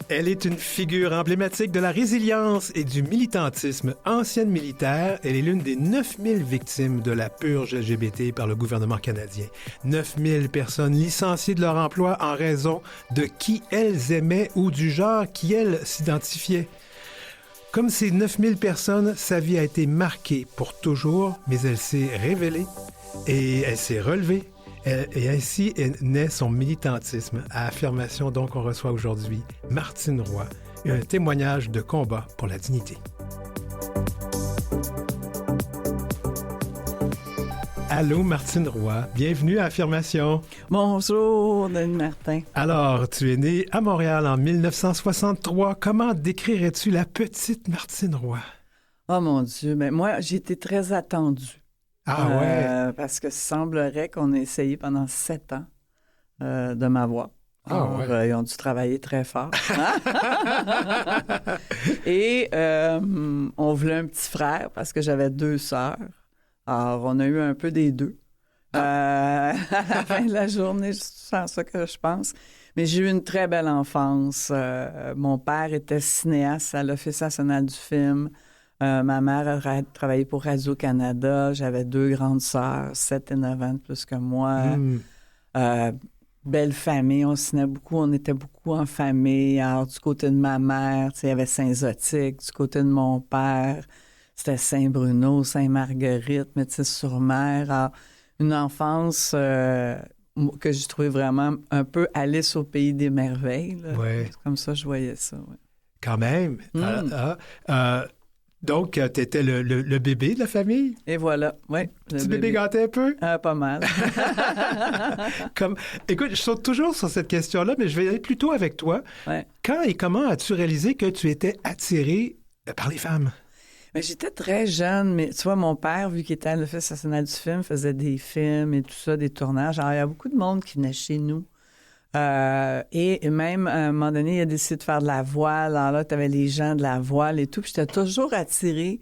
Elle est une figure emblématique de la résilience et du militantisme. Ancienne militaire, elle est l'une des 9000 victimes de la purge LGBT par le gouvernement canadien. 9000 personnes licenciées de leur emploi en raison de qui elles aimaient ou du genre qui elles s'identifiaient. Comme ces 9000 personnes, sa vie a été marquée pour toujours, mais elle s'est révélée et elle s'est relevée. Et ainsi naît son militantisme. À Affirmation, donc, on reçoit aujourd'hui Martine Roy, un témoignage de combat pour la dignité. Allô, Martine Roy. Bienvenue à Affirmation. Bonjour, Denis Martin. Alors, tu es née à Montréal en 1963. Comment décrirais-tu la petite Martine Roy? Oh mon Dieu, mais moi, j'ai été très attendue. Ah ouais? Parce que semblerait qu'on a essayé pendant 7 ans de m'avoir. Alors, ils ont dû travailler très fort. Et on voulait un petit frère parce que j'avais 2 sœurs. Alors, on a eu un peu des deux. À la fin de la journée, c'est ça que je pense. Mais j'ai eu une très belle enfance. Mon père était cinéaste à l'Office national du film. Ma mère a travaillé pour Radio-Canada. J'avais 2 grandes sœurs, 7 et 9 ans de plus que moi. Belle famille, on ciné beaucoup, on était beaucoup en famille. Alors, du côté de ma mère, il y avait Saint-Zotique. Du côté de mon père, c'était Saint-Bruno, Saint-Marguerite, Métis-sur-Mer. Alors, une enfance que j'ai trouvée vraiment un peu Alice au pays des merveilles. Ouais. C'est comme ça, je voyais ça. Ouais. Quand même. Donc, tu étais le bébé de la famille? Et voilà, oui. Petit bébé gâté un peu? Pas mal. Écoute, je saute toujours sur cette question-là, mais je vais aller plutôt avec toi. Ouais. Quand et comment as-tu réalisé que tu étais attirée par les femmes? Mais j'étais très jeune, mais tu vois, mon père, vu qu'il était à l'Office national du film, faisait des films et tout ça, des tournages. Alors, il y a beaucoup de monde qui venait chez nous. Et même, à un moment donné, il a décidé de faire de la voile. Alors là, tu avais les gens de la voile et tout. Puis j'étais toujours attirée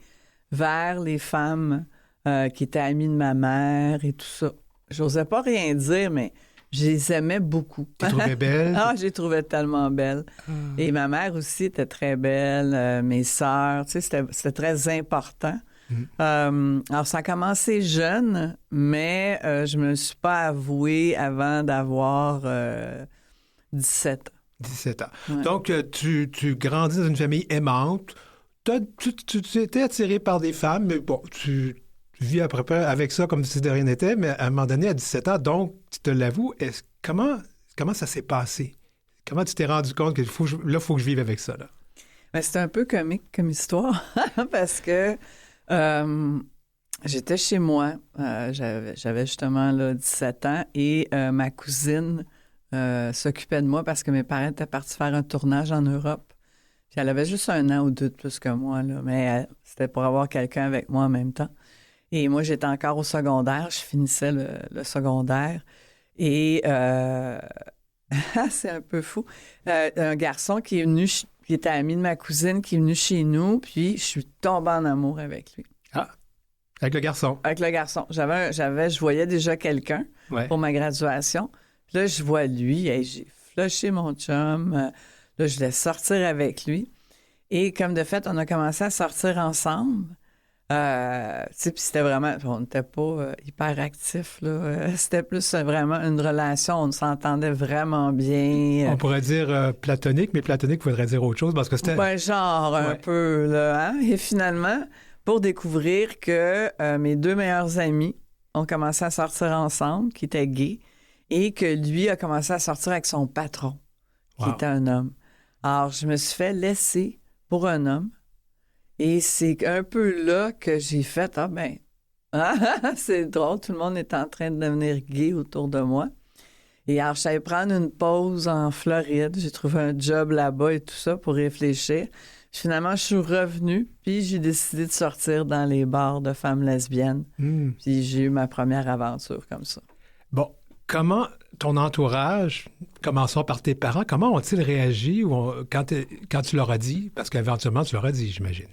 vers les femmes qui étaient amies de ma mère et tout ça. J'osais pas rien dire, mais je les aimais beaucoup. Tu les trouvais belles? Ah, je les trouvais tellement belles. Et ma mère aussi était très belle. Mes sœurs, tu sais, c'était très important. Alors, ça a commencé jeune, mais je me suis pas avouée avant d'avoir 17 ans. 17 ans. Ouais. Donc, tu grandis dans une famille aimante. Tu étais attiré par des femmes, mais bon, tu vis à peu près avec ça comme si de rien n'était, mais à un moment donné, à 17 ans, donc, tu te l'avoues, comment ça s'est passé? Comment tu t'es rendu compte qu'il faut que je vive avec ça, là? Ben, c'était un peu comique comme histoire, parce que j'étais chez moi, j'avais justement là, 17 ans et ma cousine s'occupait de moi parce que mes parents étaient partis faire un tournage en Europe. Puis elle avait juste 1 an ou 2 de plus que moi, là, mais c'était pour avoir quelqu'un avec moi en même temps. Et moi, j'étais encore au secondaire, je finissais le secondaire et c'est un peu fou. Un garçon qui est venu... qui était ami de ma cousine, qui est venu chez nous, puis je suis tombée en amour avec lui. Ah, avec le garçon. Avec le garçon. Je voyais déjà quelqu'un pour ma graduation. Puis là, je vois lui, et j'ai flushé mon chum. Là, je voulais sortir avec lui. Et comme de fait, on a commencé à sortir ensemble. Tu sais, puis c'était vraiment... On n'était pas hyper actifs, là. C'était plus vraiment une relation. On s'entendait vraiment bien. On pourrait dire platonique, mais platonique voudrait dire autre chose parce que c'était... Ben, genre un peu, là. Hein? Et finalement, pour découvrir que mes 2 meilleurs amis ont commencé à sortir ensemble, qui étaient gays, et que lui a commencé à sortir avec son patron, qui était un homme. Alors, je me suis fait laisser pour un homme. Et c'est un peu là que j'ai fait, c'est drôle, tout le monde est en train de devenir gay autour de moi. Et alors, je savais prendre une pause en Floride. J'ai trouvé un job là-bas et tout ça pour réfléchir. Puis finalement, je suis revenue, puis j'ai décidé de sortir dans les bars de femmes lesbiennes. Puis j'ai eu ma première aventure comme ça. Bon, comment ton entourage, commençons par tes parents, comment ont-ils réagi quand tu leur as dit? Parce qu'éventuellement, tu leur as dit, j'imagine.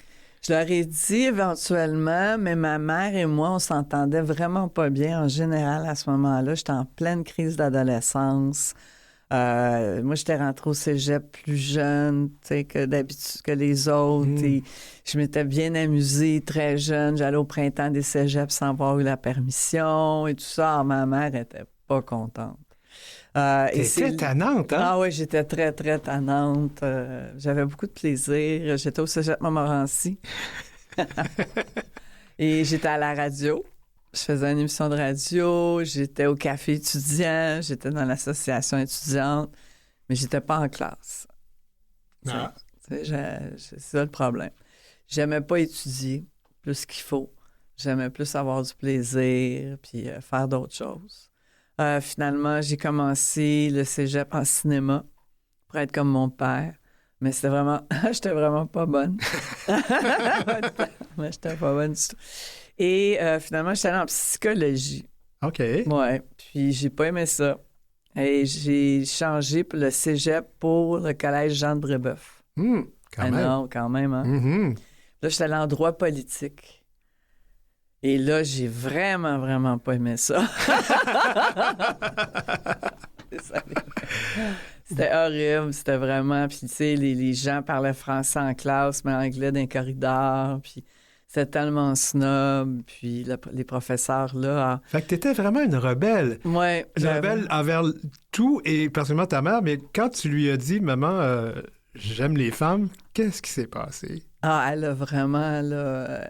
Je leur ai dit éventuellement, mais ma mère et moi, on s'entendait vraiment pas bien en général à ce moment-là. J'étais en pleine crise d'adolescence. Moi, j'étais rentrée au cégep plus jeune, tu sais, que d'habitude, que les autres. Et je m'étais bien amusée très jeune. J'allais au printemps des cégeps sans avoir eu la permission et tout ça. Alors, ma mère était pas contente. T'étais tannante, hein? Ah oui, j'étais très, très tannante. J'avais beaucoup de plaisir. J'étais au cégep Montmorency. Et j'étais à la radio. Je faisais une émission de radio. J'étais au café étudiant. J'étais dans l'association étudiante. Mais j'étais pas en classe. Ah. C'est ça le problème. J'aimais pas étudier plus qu'il faut. J'aimais plus avoir du plaisir puis faire d'autres choses. Finalement, j'ai commencé le cégep en cinéma pour être comme mon père. Mais c'était vraiment... j'étais vraiment pas bonne. Mais j'étais pas bonne du tout. Et finalement, j'étais allée en psychologie. OK. Ouais. Puis j'ai pas aimé ça. Et j'ai changé pour le cégep pour le collège Jean de Brébeuf. Quand même. Non, quand même, hein? Mm-hmm. Là, j'étais allée en droit politique. Et là, j'ai vraiment, vraiment pas aimé ça. C'était horrible, c'était vraiment... Puis, tu sais, les gens parlaient français en classe, mais anglais dans les corridors, puis c'était tellement snob, puis les professeurs, là... Fait que t'étais vraiment une rebelle. Ouais. Une rebelle envers tout, et personnellement ta mère, mais quand tu lui as dit « Maman, j'aime les femmes », qu'est-ce qui s'est passé? Ah, elle a vraiment, là...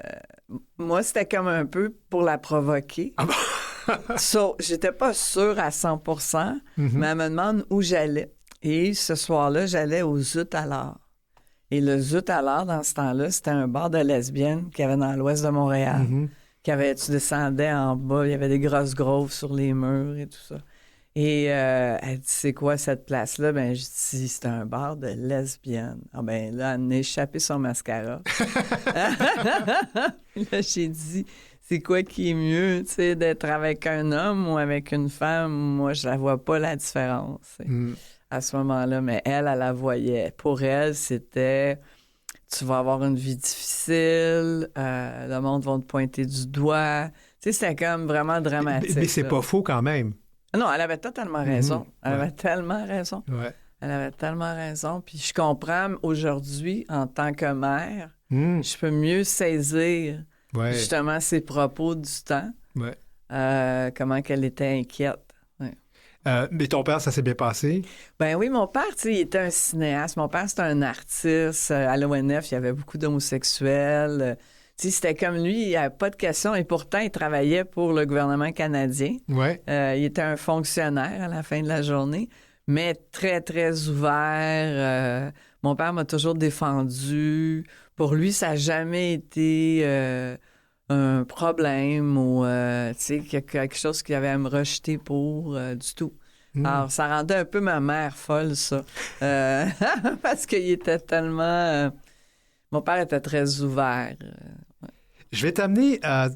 Moi, c'était comme un peu pour la provoquer. Ah bon? J'étais pas sûre à 100%, mais elle me demande où j'allais. Et ce soir-là, j'allais au Zut à l'art. Et le Zut à l'art, dans ce temps-là, c'était un bar de lesbiennes qu'il y avait dans l'ouest de Montréal. Tu descendais en bas, il y avait des grosses groves sur les murs et tout ça. Et elle dit, c'est quoi cette place-là? Ben, je dis, c'est un bar de lesbiennes. Ah ben là, elle a échappé son mascara. Là, j'ai dit, c'est quoi qui est mieux, tu sais, d'être avec un homme ou avec une femme? Moi, je la vois pas la différence à ce moment-là. Mais elle la voyait. Pour elle, c'était, tu vas avoir une vie difficile, le monde va te pointer du doigt. Tu sais, c'était comme vraiment dramatique. Mais c'est pas faux quand même. Non, elle avait totalement raison. Elle avait tellement raison. Ouais. Elle avait tellement raison. Puis je comprends aujourd'hui, en tant que mère, je peux mieux saisir justement ses propos du temps. Ouais. Comment qu'elle était inquiète. Ouais. Mais ton père, ça s'est bien passé? Ben oui, mon père, tu sais, il était un cinéaste. Mon père, c'était un artiste. À l'ONF, il y avait beaucoup d'homosexuels. Tu sais, c'était comme lui, il n'y avait pas de question. Et pourtant, il travaillait pour le gouvernement canadien. Ouais. Il était un fonctionnaire à la fin de la journée, mais très, très ouvert. Mon père m'a toujours défendu. Pour lui, ça n'a jamais été un problème ou tu sais, quelque chose qu'il avait à me rejeter pour du tout. Alors, ça rendait un peu ma mère folle, ça. Parce qu'il était tellement... mon père était très ouvert. Je vais t'amener à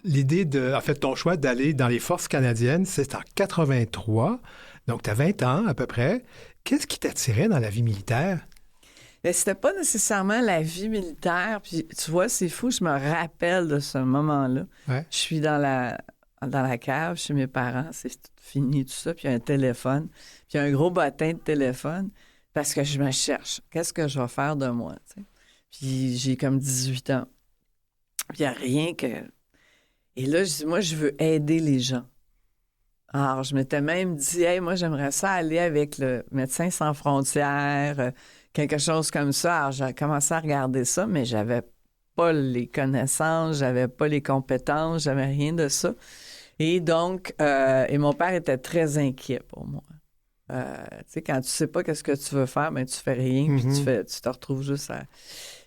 l'idée de... En fait, ton choix d'aller dans les forces canadiennes, c'est en 83. Donc, tu as 20 ans à peu près. Qu'est-ce qui t'attirait dans la vie militaire? Mais c'était pas nécessairement la vie militaire. Puis, tu vois, c'est fou, je me rappelle de ce moment-là. Ouais. Je suis dans la cave chez mes parents, c'est fini tout ça, puis il y a un téléphone, puis il y a un gros bottin de téléphone, parce que je me cherche. Qu'est-ce que je vais faire de moi, tu sais? Puis j'ai comme 18 ans. Puis il n'y a rien que... Et là, je dis, moi, je veux aider les gens. Alors, je m'étais même dit, hey, moi, j'aimerais ça aller avec le Médecins sans frontières, quelque chose comme ça. Alors, j'ai commencé à regarder ça, mais j'avais pas les connaissances, j'avais pas les compétences, j'avais rien de ça. Et donc, et mon père était très inquiet pour moi. Tu sais, quand tu sais pas qu'est-ce que tu veux faire, ben tu fais rien, puis tu te retrouves juste à...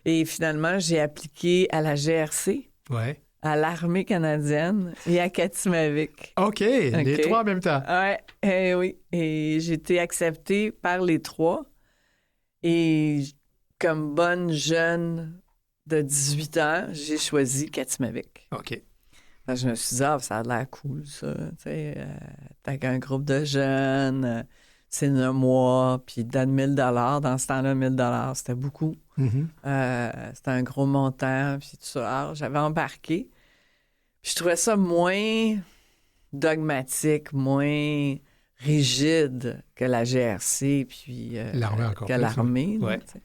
Et finalement, j'ai appliqué à la GRC, à l'Armée canadienne et à Katimavik. OK, les trois en même temps. Oui. Et j'ai été acceptée par les trois. Et comme bonne jeune de 18 ans, j'ai choisi Katimavik. OK. Ben, je me suis dit, ça a l'air cool, ça. Tu sais, t'as un groupe de jeunes, c'est 9 mois, puis ils donnent 1 000 $. Dans ce temps-là, 1 000 $, c'était beaucoup. C'était un gros montant, puis tout ça. Alors, j'avais embarqué. Puis je trouvais ça moins dogmatique, moins rigide que la GRC, puis L'armée encore que plus, l'armée. ouais. Là, tu sais.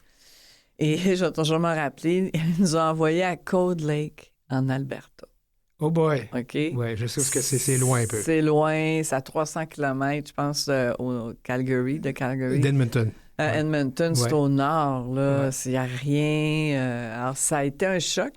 Et je vais toujours me rappeler, ils nous ont envoyés à Cold Lake, en Alberta. Oh boy! OK? Ouais, je sais où c'est loin un peu. C'est loin, c'est à 300 km, je pense, au Calgary, de Calgary. D'Edmonton. Ouais. Edmonton, c'est Ouais. au nord, là. Ouais. Il n'y a rien. Alors, ça a été un choc.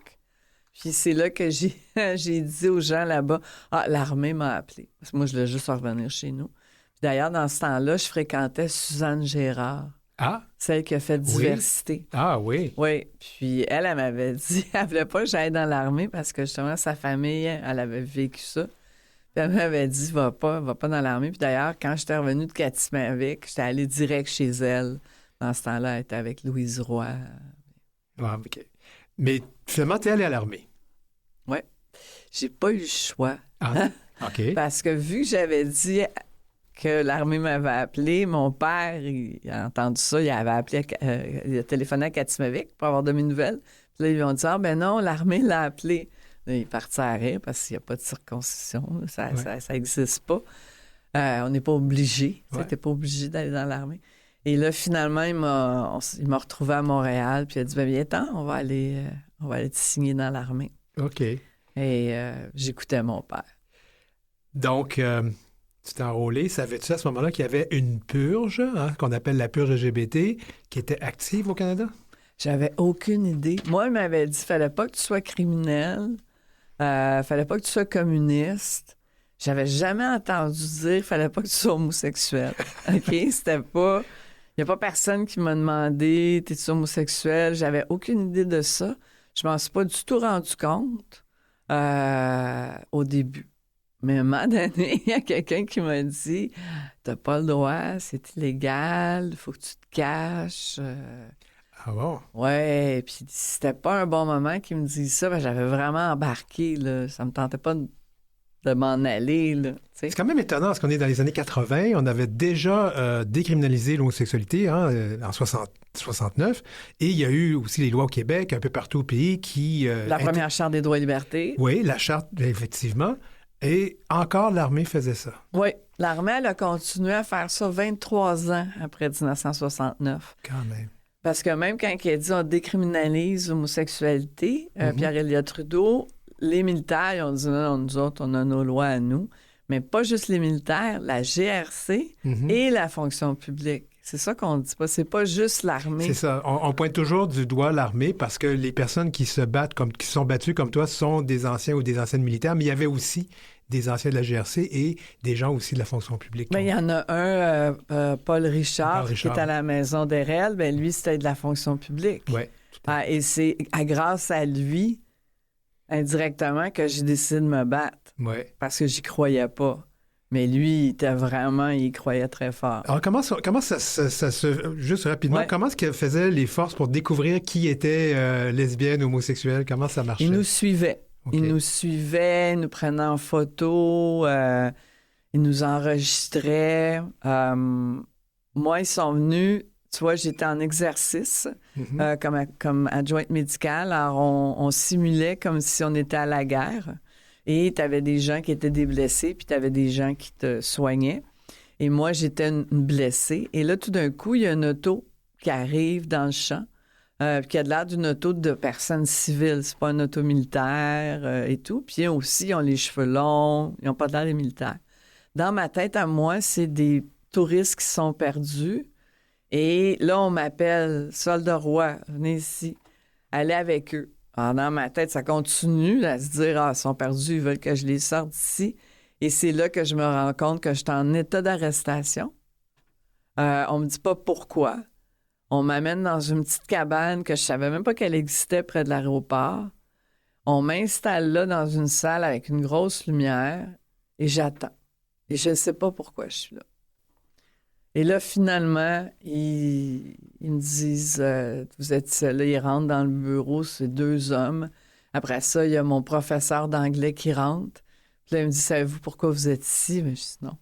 Puis c'est là que j'ai j'ai dit aux gens là-bas, l'armée m'a appelé. Parce que moi, je voulais juste revenir chez nous. Puis d'ailleurs, dans ce temps-là, je fréquentais Suzanne Gérard, Ah! celle qui a fait Diversité. Ah oui! Oui, puis elle m'avait dit, elle voulait pas que j'aille dans l'armée parce que justement, sa famille, elle avait vécu ça. Puis elle m'avait dit, va pas dans l'armée. Puis d'ailleurs, quand j'étais revenue de Katimavik, j'étais allée direct chez elle. Dans ce temps-là, elle était avec Louise Roy. Ah, OK. Mais finalement, tu es allé à l'armée. Oui. J'ai pas eu le choix. Ah, OK. Parce que vu que j'avais dit que l'armée m'avait appelé, mon père, il a entendu ça, il avait appelé, il a téléphoné à Katimavik pour avoir de mes nouvelles. Puis là, ils lui ont dit, ben non, l'armée l'a appelé. Là, il est parti à rire parce qu'il n'y a pas de circoncision. Ça n'existe pas. On n'est pas obligé. Ouais. Tu n'es pas obligé d'aller dans l'armée. Et là, finalement, il m'a retrouvé à Montréal. Puis il a dit, bien, temps, on va aller te signer dans l'armée. OK. Et j'écoutais mon père. Donc, tu t'es enrôlé. Savais-tu à ce moment-là qu'il y avait une purge, qu'on appelle la purge LGBT, qui était active au Canada? J'avais aucune idée. Moi, il m'avait dit, fallait pas que tu sois criminel, fallait pas que tu sois communiste. J'avais jamais entendu dire, fallait pas que tu sois homosexuel. OK? C'était pas... Il n'y a pas personne qui m'a demandé, t'es-tu homosexuel? J'avais aucune idée de ça. Je m'en suis pas du tout rendu compte au début. Mais à un moment donné, il y a quelqu'un qui m'a dit, t'as pas le droit, c'est illégal, il faut que tu te caches. Ah bon? Ouais, puis c'était pas un bon moment qu'il me dise ça, j'avais vraiment embarqué, là. Ça me tentait pas de m'en aller, là. C'est quand même étonnant, parce qu'on est dans les années 80, on avait déjà décriminalisé l'homosexualité en 69, et il y a eu aussi les lois au Québec, un peu partout au pays, qui... La première Charte des droits et libertés. Oui, la Charte, effectivement. Et encore, l'armée faisait ça. Oui, l'armée, elle a continué à faire ça 23 ans après 1969. Quand même. Parce que même quand il a dit on décriminalise l'homosexualité, Pierre-Éliott Trudeau, les militaires, ils ont dit non, nous autres, on a nos lois à nous. Mais pas juste les militaires, la GRC et la fonction publique. C'est ça qu'on dit pas. C'est pas juste l'armée. C'est ça. On pointe toujours du doigt l'armée parce que les personnes qui se battent, qui sont battues comme toi, sont des anciens ou des anciennes militaires, mais il y avait aussi des anciens de la GRC et des gens aussi de la fonction publique. Bien, il y en a un, Paul Richard, qui est à la Maison des Réels. Bien, lui, c'était de la fonction publique. Oui. Et c'est grâce à lui, indirectement, que j'ai décidé de me battre. Oui. Parce que j'y croyais pas. Mais lui, il y croyait très fort. Alors, comment ça se... Juste rapidement, comment est-ce qu'il faisait les forces pour découvrir qui était lesbienne, homosexuelle? Comment ça marchait? Il nous suivait. Okay. Il nous suivait, il nous prenait en photo, il nous enregistrait. Moi, ils sont venus... Tu vois, j'étais en exercice comme adjointe médicale. Alors, on simulait comme si on était à la guerre. Et tu avais des gens qui étaient des blessés, puis tu avais des gens qui te soignaient. Et moi, j'étais une blessée. Et là, tout d'un coup, il y a une auto qui arrive dans le champ, qui a l'air d'une auto de personnes civiles. C'est pas une auto militaire et tout. Puis aussi, ils ont les cheveux longs, ils n'ont pas l'air des militaires. Dans ma tête, à moi, c'est des touristes qui sont perdus. Et là, on m'appelle, Soldat Roy, venez ici, allez avec eux. Alors, dans ma tête, ça continue à se dire, ils sont perdus, ils veulent que je les sorte d'ici. Et c'est là que je me rends compte que je suis en état d'arrestation. On me dit pas pourquoi. On m'amène dans une petite cabane que je savais même pas qu'elle existait près de l'aéroport. On m'installe là dans une salle avec une grosse lumière et j'attends. Et je ne sais pas pourquoi je suis là. Et là, finalement, ils me disent, vous êtes là, ils rentrent dans le bureau, c'est 2 hommes. Après ça, il y a mon professeur d'anglais qui rentre. Puis là, il me dit, savez-vous pourquoi vous êtes ici? Mais je dis non.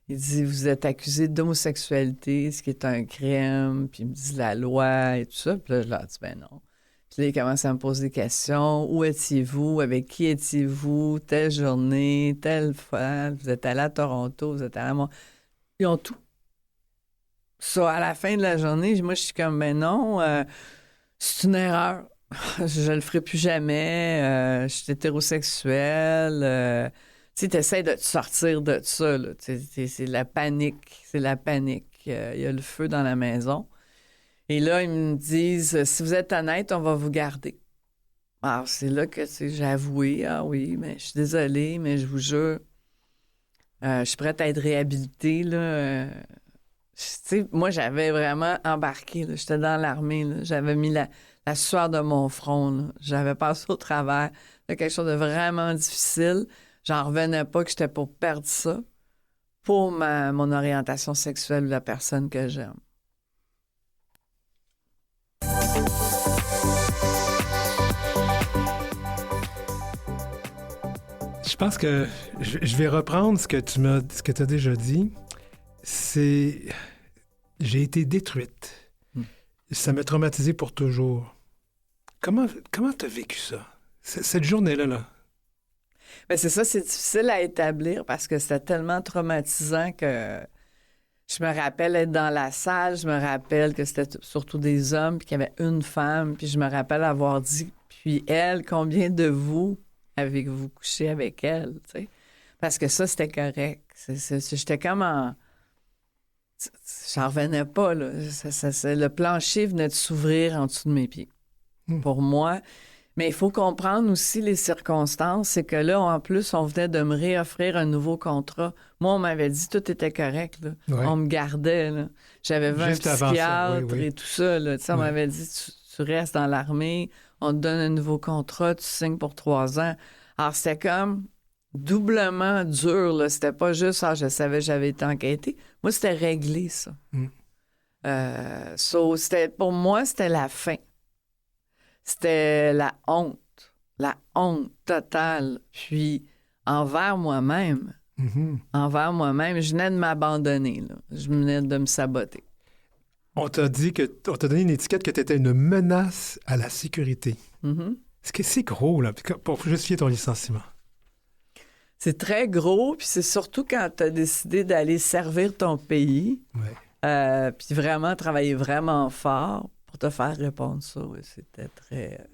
Il dit, vous êtes accusé d'homosexualité, ce qui est un crime. Puis il me dit la loi et tout ça. Puis là, je leur dis, ben non. Puis là, il commence à me poser des questions. Où étiez-vous? Avec qui étiez-vous? Telle journée, telle fois. Vous êtes allé à Toronto, vous êtes allé à Montréal. Ils ont tout. Ça, à la fin de la journée, moi, je suis comme, ben non, c'est une erreur. Je le ferai plus jamais. Je suis hétérosexuelle. Tu sais, t'essaies de te sortir de ça, là. C'est la panique. C'est la panique. Il y a le feu dans la maison. Et là, ils me disent, si vous êtes honnête, on va vous garder. Alors, c'est là que j'ai avoué, ah oui, mais je suis désolée, mais je vous jure, je suis prête à être réhabilitée, là. Tu sais, moi, j'avais vraiment embarqué, là. J'étais dans l'armée, là. J'avais mis la sueur de mon front, là. J'avais passé au travers de quelque chose de vraiment difficile. J'en revenais pas que j'étais pour perdre ça pour mon orientation sexuelle ou la personne que j'aime. Je pense que je vais reprendre ce que tu as déjà dit. C'est... J'ai été détruite. Ça m'a traumatisé pour toujours. Comment tu as vécu ça? Cette journée-là, là? Bien, c'est ça, c'est difficile à établir parce que c'était tellement traumatisant que je me rappelle être dans la salle, je me rappelle que c'était surtout des hommes, puis qu'il y avait une femme, puis je me rappelle avoir dit, puis elle, combien de vous avez-vous couché avec elle, tu sais? Parce que ça, c'était correct. J'étais comme en... J'en revenais pas, là. Le plancher venait de s'ouvrir en dessous de mes pieds. Pour moi. Mais il faut comprendre aussi les circonstances. C'est que là, en plus, on venait de me réoffrir un nouveau contrat. Moi, on m'avait dit tout était correct, là. Ouais. On me gardait, là. J'avais vu Juste un psychiatre oui. et tout ça, là. Tu sais, on m'avait dit, tu restes dans l'armée, on te donne un nouveau contrat, tu signes pour 3 ans. Alors, c'était comme doublement dur, là. C'était pas juste, je savais que j'avais été enquêtée. Moi, c'était réglé, ça. Pour moi, c'était la fin. C'était la honte totale. Puis, envers moi-même, je venais de m'abandonner, là. Je venais de me saboter. On t'a donné une étiquette que tu étais une menace à la sécurité. C'est gros, là, pour justifier ton licenciement. C'est très gros, puis c'est surtout quand tu as décidé d'aller servir ton pays, puis vraiment travailler vraiment fort pour te faire répondre ça. Oui, c'était très...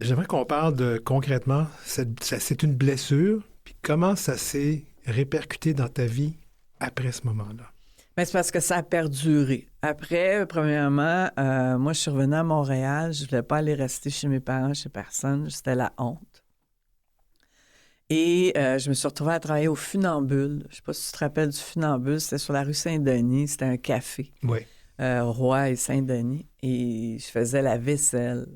J'aimerais qu'on parle concrètement, c'est une blessure, puis comment ça s'est répercuté dans ta vie après ce moment-là? Bien, c'est parce que ça a perduré. Après, premièrement, moi, je suis revenue à Montréal. Je ne voulais pas aller rester chez mes parents, chez personne. C'était la honte. Et je me suis retrouvée à travailler au Funambule. Je ne sais pas si tu te rappelles du Funambule. C'était sur la rue Saint-Denis. C'était un café. Oui. Roy et Saint-Denis. Et je faisais la vaisselle.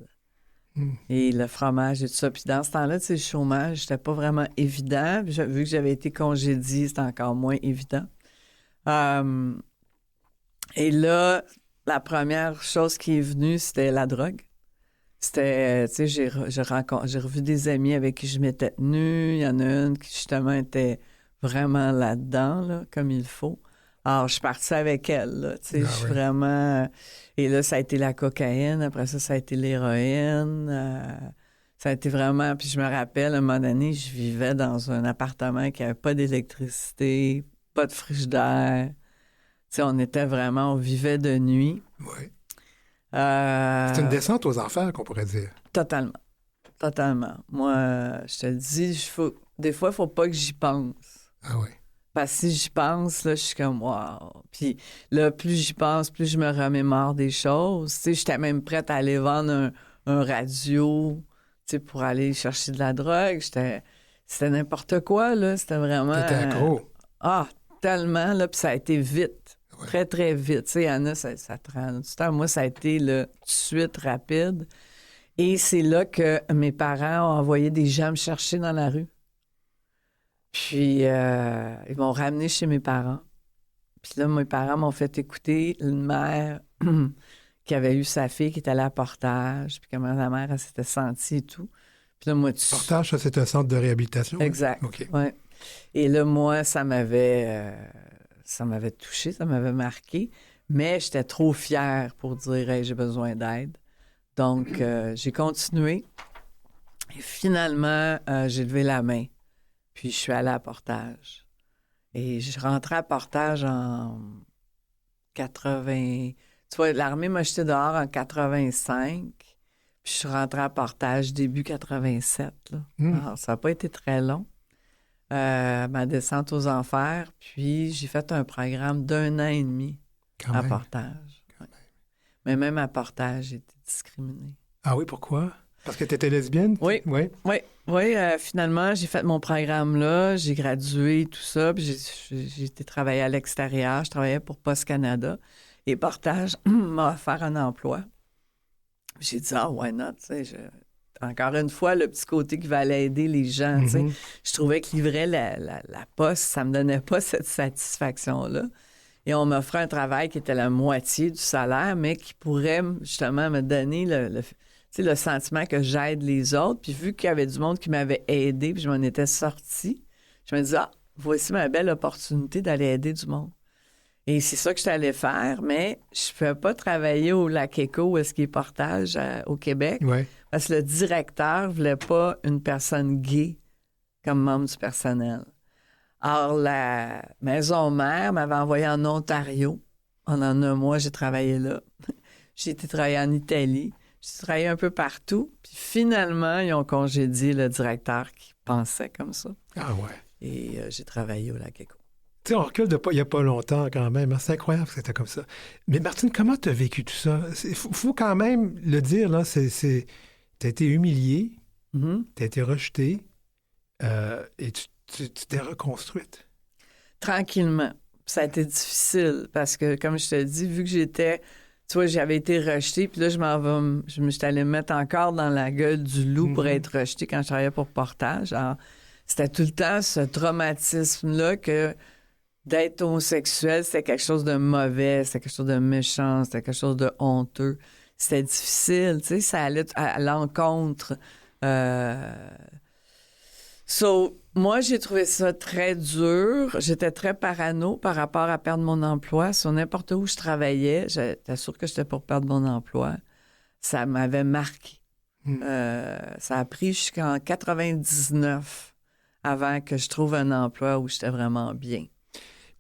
Et le fromage et tout ça. Puis dans ce temps-là, tu sais, le chômage, c'était pas vraiment évident. Puis, vu que j'avais été congédiée, c'était encore moins évident. Et là, la première chose qui est venue, c'était la drogue. C'était, tu sais, j'ai revu des amis avec qui je m'étais tenue. Il y en a une qui, justement, était vraiment là-dedans, là, comme il faut. Alors, je suis partie avec elle, là, tu sais, je suis vraiment... Et là, ça a été la cocaïne. Après ça, ça a été l'héroïne. Ça a été vraiment... Puis je me rappelle, à un moment donné, je vivais dans un appartement qui n'avait pas d'électricité, pas de frigidaire. Tu sais, on vivait de nuit. Oui. C'est une descente aux enfers, qu'on pourrait dire. Totalement. Moi, je te le dis, des fois, il ne faut pas que j'y pense. Ah oui. Parce que si j'y pense, là, je suis comme « wow ». Puis là, plus j'y pense, plus je me remémore des choses. Tu sais, j'étais même prête à aller vendre un radio, tu sais, pour aller chercher de la drogue. C'était n'importe quoi, là. C'était vraiment... T'étais accro. Tellement, là. Puis ça a été vite. Ouais. Très, très vite. Tu sais, Anna, ça te rend du temps. Moi, ça a été, là, tout de suite, rapide. Et c'est là que mes parents ont envoyé des gens me chercher dans la rue. Puis, ils m'ont ramené chez mes parents. Puis là, mes parents m'ont fait écouter une mère qui avait eu sa fille qui était allée à Portage, puis comment la mère, elle s'était sentie et tout. Puis là, moi, Portage, ça, c'est un centre de réhabilitation? Exact. OK. Ouais. Et là, moi, ça m'avait touché, ça m'avait marqué, mais j'étais trop fière pour dire « Hey, j'ai besoin d'aide ». Donc, j'ai continué. Et finalement, j'ai levé la main. Puis je suis allée à Portage. Et je rentrais à Portage en 80... Tu vois, l'armée m'a jeté dehors en 85, puis je suis rentrée à Portage début 87. Là. Alors, ça n'a pas été très long. Ma descente aux enfers, puis j'ai fait un programme d'1 an et demi à Portage. Ouais. Mais même à Portage, j'ai été discriminée. Ah oui, pourquoi? Parce que tu étais lesbienne? Oui. Oui. Oui, finalement, j'ai fait mon programme là, j'ai gradué, tout ça, puis j'ai été travailler à l'extérieur. Je travaillais pour Post Canada. Et Portage m'a offert un emploi. J'ai dit, why not? Encore une fois, le petit côté qui va aider les gens. Je trouvais que livrer la poste, ça me donnait pas cette satisfaction-là. Et on m'offrait un travail qui était la moitié du salaire, mais qui pourrait justement me donner le sentiment que j'aide les autres. Puis vu qu'il y avait du monde qui m'avait aidé, puis je m'en étais sortie, je me disais, voici ma belle opportunité d'aller aider du monde. Et c'est ça que j'étais allée faire, mais je ne pouvais pas travailler au Lac-Éco, où est-ce qu'il est Portage, au Québec, parce que le directeur ne voulait pas une personne gay comme membre du personnel. Alors, la maison mère m'avait envoyé en Ontario. Pendant 1 mois, j'ai travaillé là. J'ai été travailler en Italie. J'ai travaillé un peu partout. Puis finalement, ils ont congédié le directeur qui pensait comme ça. Ah ouais. Et j'ai travaillé au Lac-Éco. Tu sais, on recule il n'y a pas longtemps quand même. C'est incroyable que c'était comme ça. Mais Martine, comment tu as vécu tout ça? Il faut quand même le dire, là, tu as été humiliée, tu as été rejetée et tu t'es reconstruite. Tranquillement. Ça a été difficile parce que, comme je te dis, vu que j'étais... Tu vois, j'avais été rejetée, puis là, je me suis allée me mettre encore dans la gueule du loup pour être rejetée quand je travaillais pour Portage. Alors, c'était tout le temps ce traumatisme-là que d'être homosexuel, c'était quelque chose de mauvais, c'était quelque chose de méchant, c'était quelque chose de honteux. C'était difficile, tu sais, ça allait à l'encontre. Moi, j'ai trouvé ça très dur. J'étais très parano par rapport à perdre mon emploi. Sur n'importe où je travaillais, j'étais sûre que j'étais pour perdre mon emploi. Ça m'avait marqué. Ça a pris jusqu'en 99 avant que je trouve un emploi où j'étais vraiment bien.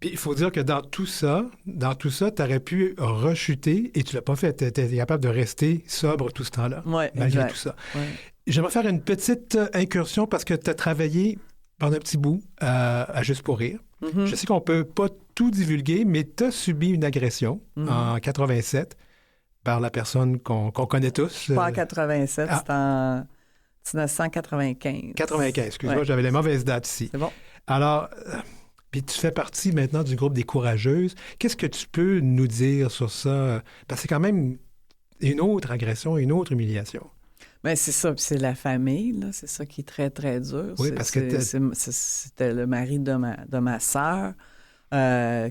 Puis il faut dire que dans tout ça, tu aurais pu rechuter et tu l'as pas fait. Tu étais capable de rester sobre tout ce temps-là, malgré tout ça. Ouais. J'aimerais faire une petite incursion parce que tu as travaillé pendant un petit bout à Juste pour rire. Je sais qu'on peut pas tout divulguer, mais tu as subi une agression en 87 par la personne qu'on connaît tous. Pas en 87, c'est en 1995. 95, excuse-moi, j'avais les mauvaises dates ici. C'est bon. Alors... Puis tu fais partie maintenant du groupe des Courageuses. Qu'est-ce que tu peux nous dire sur ça? Parce que c'est quand même une autre agression, une autre humiliation. Bien, c'est ça. Puis c'est la famille, là. C'est ça qui est très, très dur. Oui, parce que... C'était le mari de ma sœur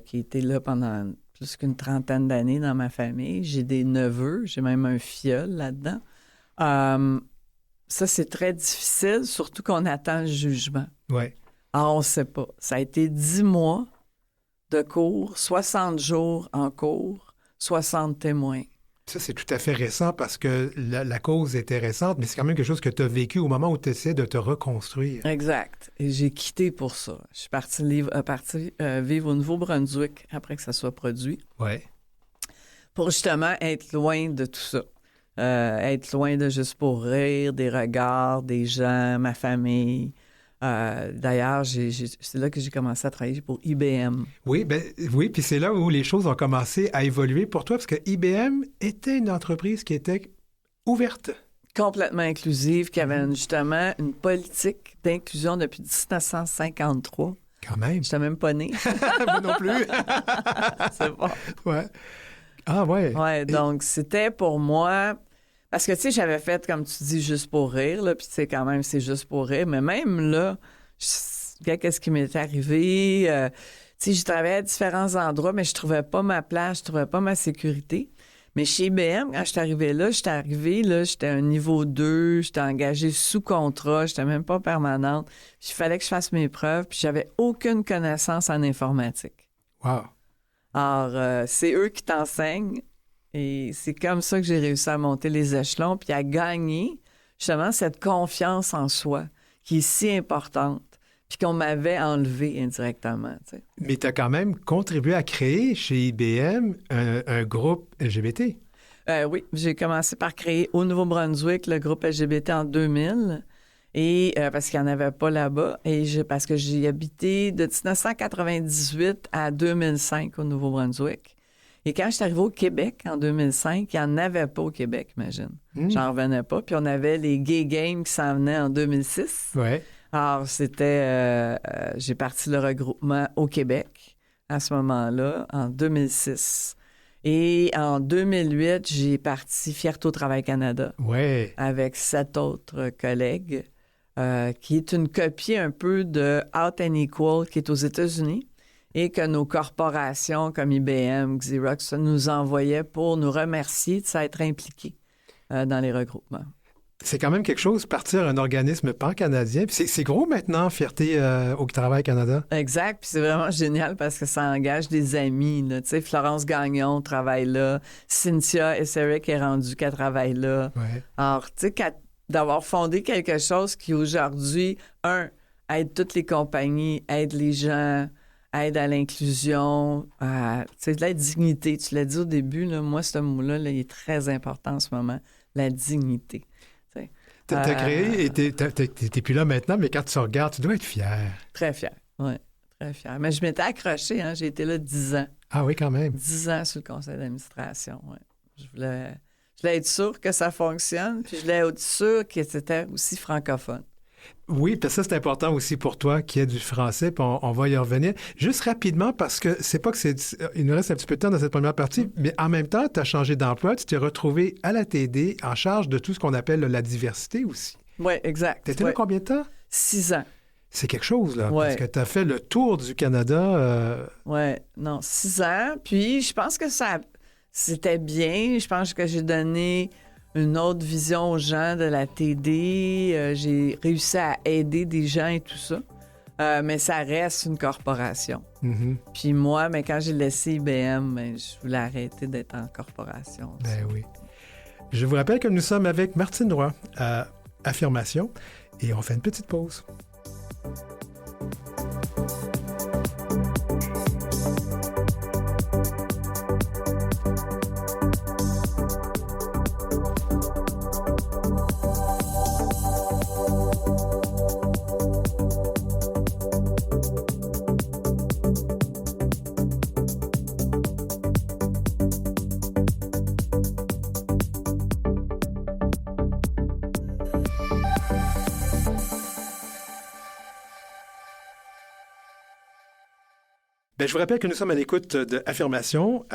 qui était là pendant plus qu'une 30aine d'années dans ma famille. J'ai des neveux. J'ai même un filleul là-dedans. Ça, c'est très difficile, surtout qu'on attend le jugement. Oui. Ah, on ne sait pas. Ça a été 10 mois de cours, 60 jours en cours, 60 témoins. Ça, c'est tout à fait récent parce que la cause était récente, mais c'est quand même quelque chose que tu as vécu au moment où tu essaies de te reconstruire. Exact. Et j'ai quitté pour ça. Je suis partie vivre au Nouveau-Brunswick après que ça soit produit. Oui. Pour justement être loin de tout ça. Être loin de Juste pour rire, des regards, des gens, ma famille. D'ailleurs, c'est là que j'ai commencé à travailler pour IBM. Oui, puis c'est là où les choses ont commencé à évoluer pour toi, parce que IBM était une entreprise qui était ouverte. Complètement inclusive, qui avait justement une politique d'inclusion depuis 1953. Quand même. Je n'étais même pas née. Moi non plus. C'est bon. Ouais. Ah ouais. Ouais, donc c'était pour moi... Parce que, tu sais, j'avais fait, comme tu dis, Juste pour rire, là, puis tu sais, quand même, c'est Juste pour rire. Mais même là, qu'est-ce qui m'est arrivé? Tu sais, j'ai travaillé à différents endroits, mais je trouvais pas ma place, je trouvais pas ma sécurité. Mais chez IBM, quand j'étais arrivée là, j'étais un niveau 2, j'étais engagée sous contrat, j'étais même pas permanente. Puis il fallait que je fasse mes preuves, puis j'avais aucune connaissance en informatique. Wow! Alors, c'est eux qui t'enseignent. Et c'est comme ça que j'ai réussi à monter les échelons puis à gagner justement cette confiance en soi qui est si importante. puis qu'on m'avait enlevé indirectement. Tu sais. Mais tu as quand même contribué à créer chez IBM un groupe LGBT. Oui, j'ai commencé par créer au Nouveau-Brunswick le groupe LGBT en 2000. Et parce qu'il n'y en avait pas là-bas, parce que j'ai habité de 1998 à 2005 au Nouveau-Brunswick. Et quand je suis arrivée au Québec en 2005, il n'y en avait pas au Québec, imagine. J'en revenais pas. Puis on avait les Gay Games qui s'en venaient en 2006. Ouais. Alors, j'ai parti le regroupement au Québec à ce moment-là, en 2006. Et en 2008, j'ai parti Fierté au Travail Canada avec 7 autres collègues, qui est une copie un peu de Out and Equal qui est aux États-Unis et que nos corporations comme IBM, Xerox nous envoyaient pour nous remercier de s'être impliqués dans les regroupements. C'est quand même quelque chose, partir un organisme pan-canadien. Puis c'est gros maintenant, Fierté au Travail Canada. Exact. Puis c'est vraiment génial parce que ça engage des amis. Tu sais, Florence Gagnon travaille là. Cynthia Esserick est rendue qu'elle travaille là. Ouais. Alors, tu sais, d'avoir fondé quelque chose qui aujourd'hui, aide toutes les compagnies, aide les gens, aide à l'inclusion, tu sais, de la dignité. Tu l'as dit au début, là, moi, ce mot-là, là, il est très important en ce moment, la dignité. T'as créé et t'es plus là maintenant, mais quand tu regardes, tu dois être fier. Très fier, oui, très fier. Mais je m'étais accrochée, j'ai été là 10 ans. Ah oui, quand même. 10 ans sur le conseil d'administration, oui. Je voulais être sûre que ça fonctionne, puis je voulais être sûre que c'était aussi francophone. Oui, parce que ça, c'est important aussi pour toi qu'il y ait du français, puis on va y revenir. Juste rapidement, parce que c'est pas que il nous reste un petit peu de temps dans cette première partie, mais en même temps, tu as changé d'emploi, tu t'es retrouvé à la TD en charge de tout ce qu'on appelle la diversité aussi. Oui, exact. Tu étais là combien de temps? 6 ans. C'est quelque chose, là, ouais. Parce que tu as fait le tour du Canada. Oui, non, 6 ans. Puis je pense que c'était bien. Je pense que j'ai donné une autre vision aux gens de la TD. J'ai réussi à aider des gens et tout ça. Mais ça reste une corporation. Mm-hmm. Puis moi, quand j'ai laissé IBM, je voulais arrêter d'être en corporation. Ben oui. Je vous rappelle que nous sommes avec Martine Roy à Affirmation et on fait une petite pause. Je vous rappelle que nous sommes à l'écoute de Affirmation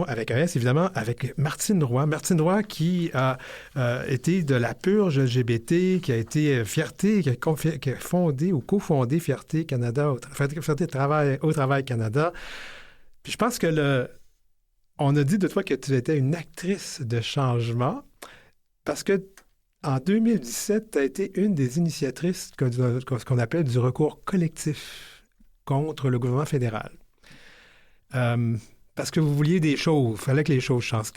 avec un S, évidemment, avec Martine Roy. Martine Roy qui a été de la purge LGBT, qui a été Fierté, qui a fondé ou cofondé Fierté Canada, Fierté au Travail Canada. Puis je pense que on a dit de toi que tu étais une actrice de changement parce que en 2017, tu as été une des initiatrices de ce qu'on appelle du recours collectif contre le gouvernement fédéral. Parce que vous vouliez des choses, il fallait que les choses changent.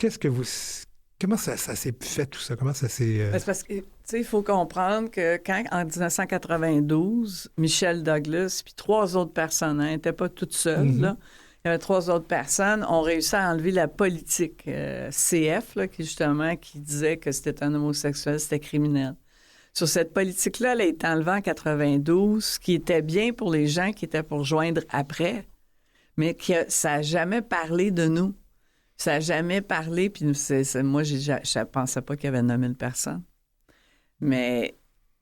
Comment ça s'est fait tout ça? Comment ça s'est... C'est parce que, tu sais, il faut comprendre que quand, en 1992, Michel Douglas puis 3 autres personnes, n'étaient pas toutes seules, là. Il y avait 3 autres personnes, ont réussi à enlever la politique CF, là, qui disait que c'était un homosexuel, c'était criminel. Sur cette politique-là, elle a été enlevée en 92, ce qui était bien pour les gens qui étaient pour joindre après, mais ça n'a jamais parlé de nous. Ça n'a jamais parlé, puis moi, je ne pensais pas qu'il y avait 9000 personnes. Mais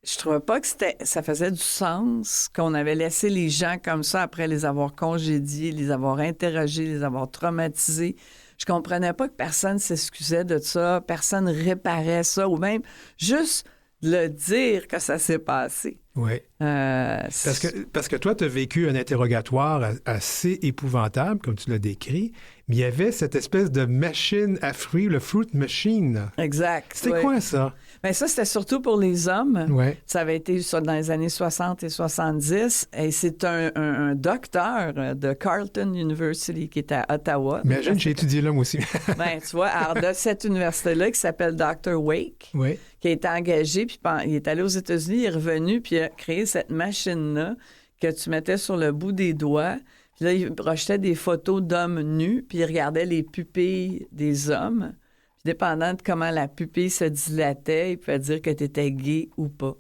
je trouvais pas que ça faisait du sens qu'on avait laissé les gens comme ça après les avoir congédiés, les avoir interrogés, les avoir traumatisés. Je comprenais pas que personne s'excusait de ça, personne réparait ça, ou même juste le dire que ça s'est passé. Oui. Parce que toi, tu as vécu un interrogatoire assez épouvantable, comme tu l'as décrit, mais il y avait cette espèce de machine à fruits, le fruit machine. Exact. C'était quoi ça? Bien, ça, c'était surtout pour les hommes. Ouais. Ça avait été dans les années 60 et 70. Et c'est un docteur de Carleton University qui est à Ottawa. Imagine, j'ai étudié là, moi aussi. Bien, tu vois, alors de cette université-là qui s'appelle Dr. Wake, qui a été engagé, puis il est allé aux États-Unis, il est revenu, puis il a créé cette machine-là que tu mettais sur le bout des doigts. Puis là, il projetait des photos d'hommes nus, puis il regardait les pupilles des hommes. Puis dépendant de comment la pupille se dilatait, il pouvait dire que tu étais gay ou pas.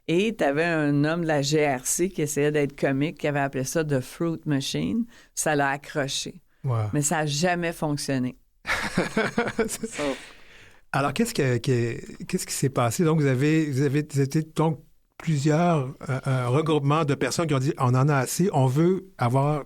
Et tu avais un homme de la GRC qui essayait d'être comique, qui avait appelé ça The Fruit Machine. Ça l'a accroché. Wow. Mais ça n'a jamais fonctionné. Alors, qu'est-ce qui s'est passé? Donc, vous avez été donc plusieurs regroupements de personnes qui ont dit on en a assez, on veut avoir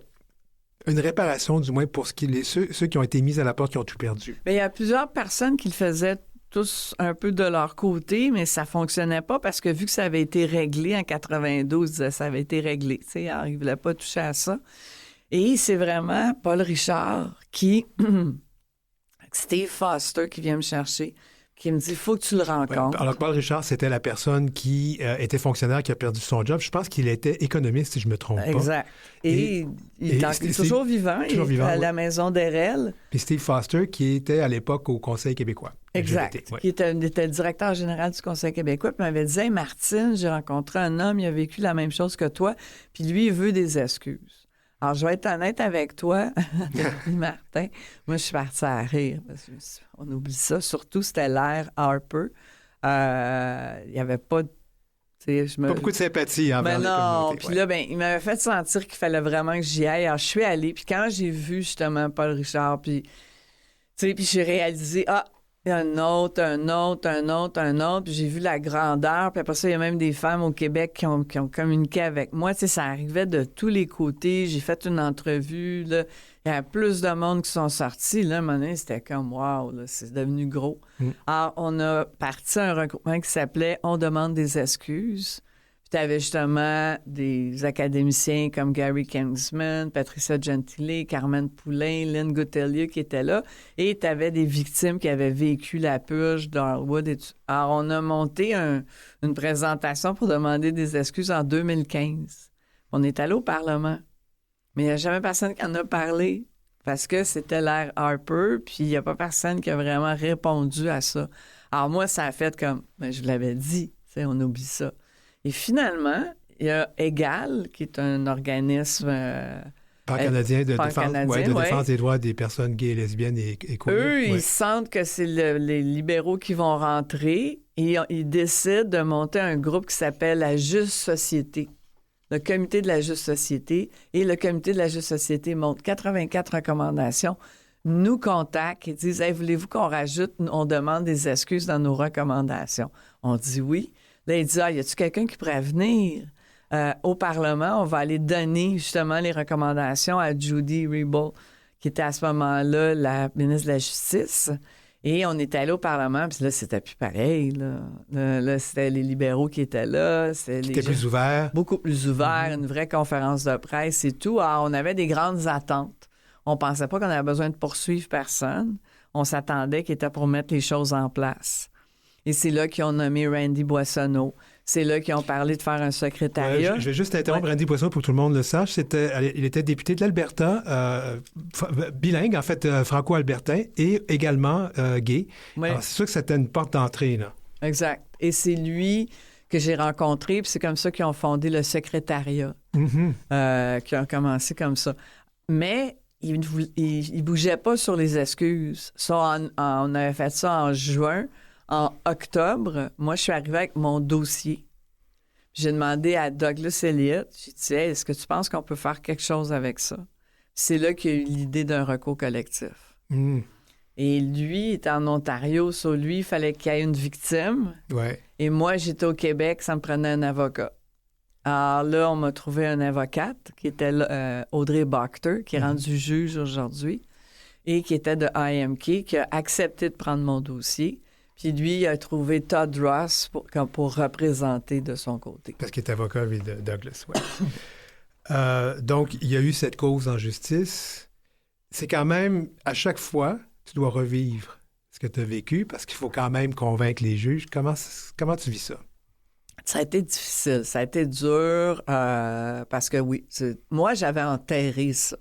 une réparation, du moins, pour ceux qui ont été mis à la porte, qui ont tout perdu. Bien, il y a plusieurs personnes qui le faisaient tous un peu de leur côté, mais ça fonctionnait pas parce que vu que ça avait été réglé en 92, ça avait été réglé. Tu sais, ils ne voulaient pas toucher à ça. Et c'est vraiment Paul Richard qui... Steve Foster qui vient me chercher, qui me dit, il faut que tu le rencontres. Alors, Paul Richard, c'était la personne qui était fonctionnaire, qui a perdu son job. Je pense qu'il était économiste, si je ne me trompe pas. Exact. Et il est toujours vivant. Toujours vivant, à la maison d'Erel. Puis Steve Foster, qui était à l'époque au Conseil québécois. Exact. LGBT, ouais. Qui était le directeur général du Conseil québécois. Puis il m'avait dit, hey, Martine, j'ai rencontré un homme, il a vécu la même chose que toi, puis lui, il veut des excuses. Alors, je vais être honnête avec toi, Martin. Moi, je suis partie à rire. Parce on oublie ça. Surtout, c'était l'ère Harper. Il n'y avait pas... Pas beaucoup de sympathie envers les communautés. Puis là, il m'avait fait sentir qu'il fallait vraiment que j'y aille. Alors, je suis allée. Puis quand j'ai vu, justement, Paul Richard, puis j'ai réalisé, un autre. Puis j'ai vu la grandeur. Puis après ça, il y a même des femmes au Québec qui ont communiqué avec moi. Tu sais, ça arrivait de tous les côtés. J'ai fait une entrevue. Là. Il y a plus de monde qui sont sortis. Là, à un moment donné, c'était comme, wow, là, c'est devenu gros. Alors, on a parti un regroupement qui s'appelait « On demande des excuses ». Puis tu avais justement des académiciens comme Gary Kingsman, Patricia Gentile, Carmen Poulain, Lynn Goutellier qui étaient là. Et tu avais des victimes qui avaient vécu la purge d'Harwood. Alors, on a monté une présentation pour demander des excuses en 2015. On est allé au Parlement. Mais il n'y a jamais personne qui en a parlé parce que c'était l'ère Harper, puis il n'y a pas personne qui a vraiment répondu à ça. Alors moi, ça a fait comme, je vous l'avais dit, on oublie ça. Et finalement, il y a EGAL, qui est un organisme... Pan-canadien de défense des droits des personnes gays, lesbiennes et queer. Eux, ils sentent que c'est les libéraux qui vont rentrer et ils décident de monter un groupe qui s'appelle la Juste Société. Le Comité de la Juste Société. Et le Comité de la Juste Société monte 84 recommandations, nous contactent et disent « Hey, voulez-vous qu'on rajoute, on demande des excuses dans nos recommandations? » On dit oui. Là, il dit « Ah, y a-tu quelqu'un qui pourrait venir au Parlement? On va aller donner justement les recommandations à Judy Rebel, qui était à ce moment-là la ministre de la Justice. » Et on est allé au Parlement, puis là, c'était plus pareil. Là, c'était les libéraux qui étaient là. C'était plus ouvert. Beaucoup plus ouvert, une vraie conférence de presse et tout. Alors, on avait des grandes attentes. On pensait pas qu'on avait besoin de poursuivre personne. On s'attendait qu'il était pour mettre les choses en place. Et c'est là qu'ils ont nommé Randy Boissonneau. C'est là qu'ils ont parlé de faire un secrétariat. Je vais juste interrompre Randy Boissonneau pour que tout le monde le sache. Il était député de l'Alberta, bilingue, en fait, franco-albertain, et également gay. Oui. Alors, c'est sûr que c'était une porte d'entrée, là. Exact. Et c'est lui que j'ai rencontré, puis c'est comme ça qu'ils ont fondé le secrétariat, qui a commencé comme ça. Mais il ne bougeait pas sur les excuses. Ça, on avait fait ça en juin. En octobre, moi, je suis arrivée avec mon dossier. J'ai demandé à Douglas Elliott, j'ai dit, hey, est-ce que tu penses qu'on peut faire quelque chose avec ça? C'est là qu'il y a eu l'idée d'un recours collectif. Et lui était en Ontario, sur lui, il fallait qu'il y ait une victime. Ouais. Et moi, j'étais au Québec, ça me prenait un avocat. Alors là, on m'a trouvé une avocate qui était Audrey Boctor, qui est rendue juge aujourd'hui, et qui était de IMK, qui a accepté de prendre mon dossier. Puis lui, il a trouvé Todd Ross pour représenter de son côté. Parce qu'il est avocat, lui, de Douglas, ouais. Donc, il y a eu cette cause en justice. C'est quand même, à chaque fois, tu dois revivre ce que tu as vécu parce qu'il faut quand même convaincre les juges. Comment tu vis ça? Ça a été difficile. Ça a été dur parce que, oui, moi, j'avais enterré ça.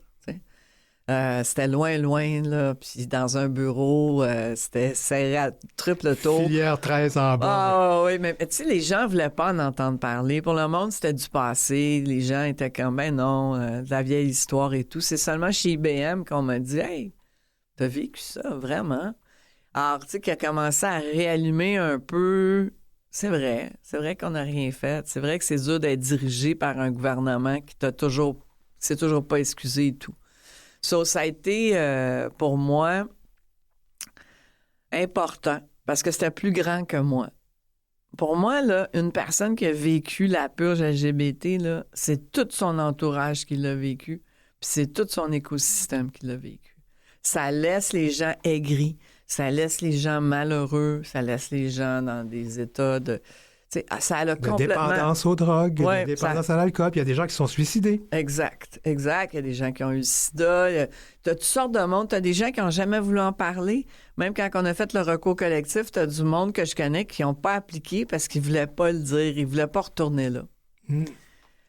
C'était loin, loin, là. Puis dans un bureau, c'était serré à triple tour. Filière 13 en bas. Ah oui, mais tu sais, les gens voulaient pas en entendre parler. Pour le monde, c'était du passé. Les gens étaient comme, ben non, de la vieille histoire et tout. C'est seulement chez IBM qu'on m'a dit, hey, t'as vécu ça, vraiment? Alors, tu sais, qui a commencé à réallumer un peu. C'est vrai qu'on n'a rien fait. C'est vrai que c'est dur d'être dirigé par un gouvernement qui s'est toujours pas excusé et tout. Ça a été, pour moi, important, parce que c'était plus grand que moi. Pour moi, là, une personne qui a vécu la purge LGBT, là, c'est tout son entourage qui l'a vécu, puis c'est tout son écosystème qui l'a vécu. Ça laisse les gens aigris, ça laisse les gens malheureux, ça laisse les gens dans des états de... Ça a de complètement... dépendance aux drogues, Ouais, de dépendance à l'alcool, puis il y a des gens qui se sont suicidés. Exact. Il y a des gens qui ont eu le sida. Tu as toutes sortes de monde. Tu as des gens qui n'ont jamais voulu en parler. Même quand on a fait le recours collectif, tu as du monde que je connais qui n'ont pas appliqué parce qu'ils ne voulaient pas le dire. Ils ne voulaient pas retourner là.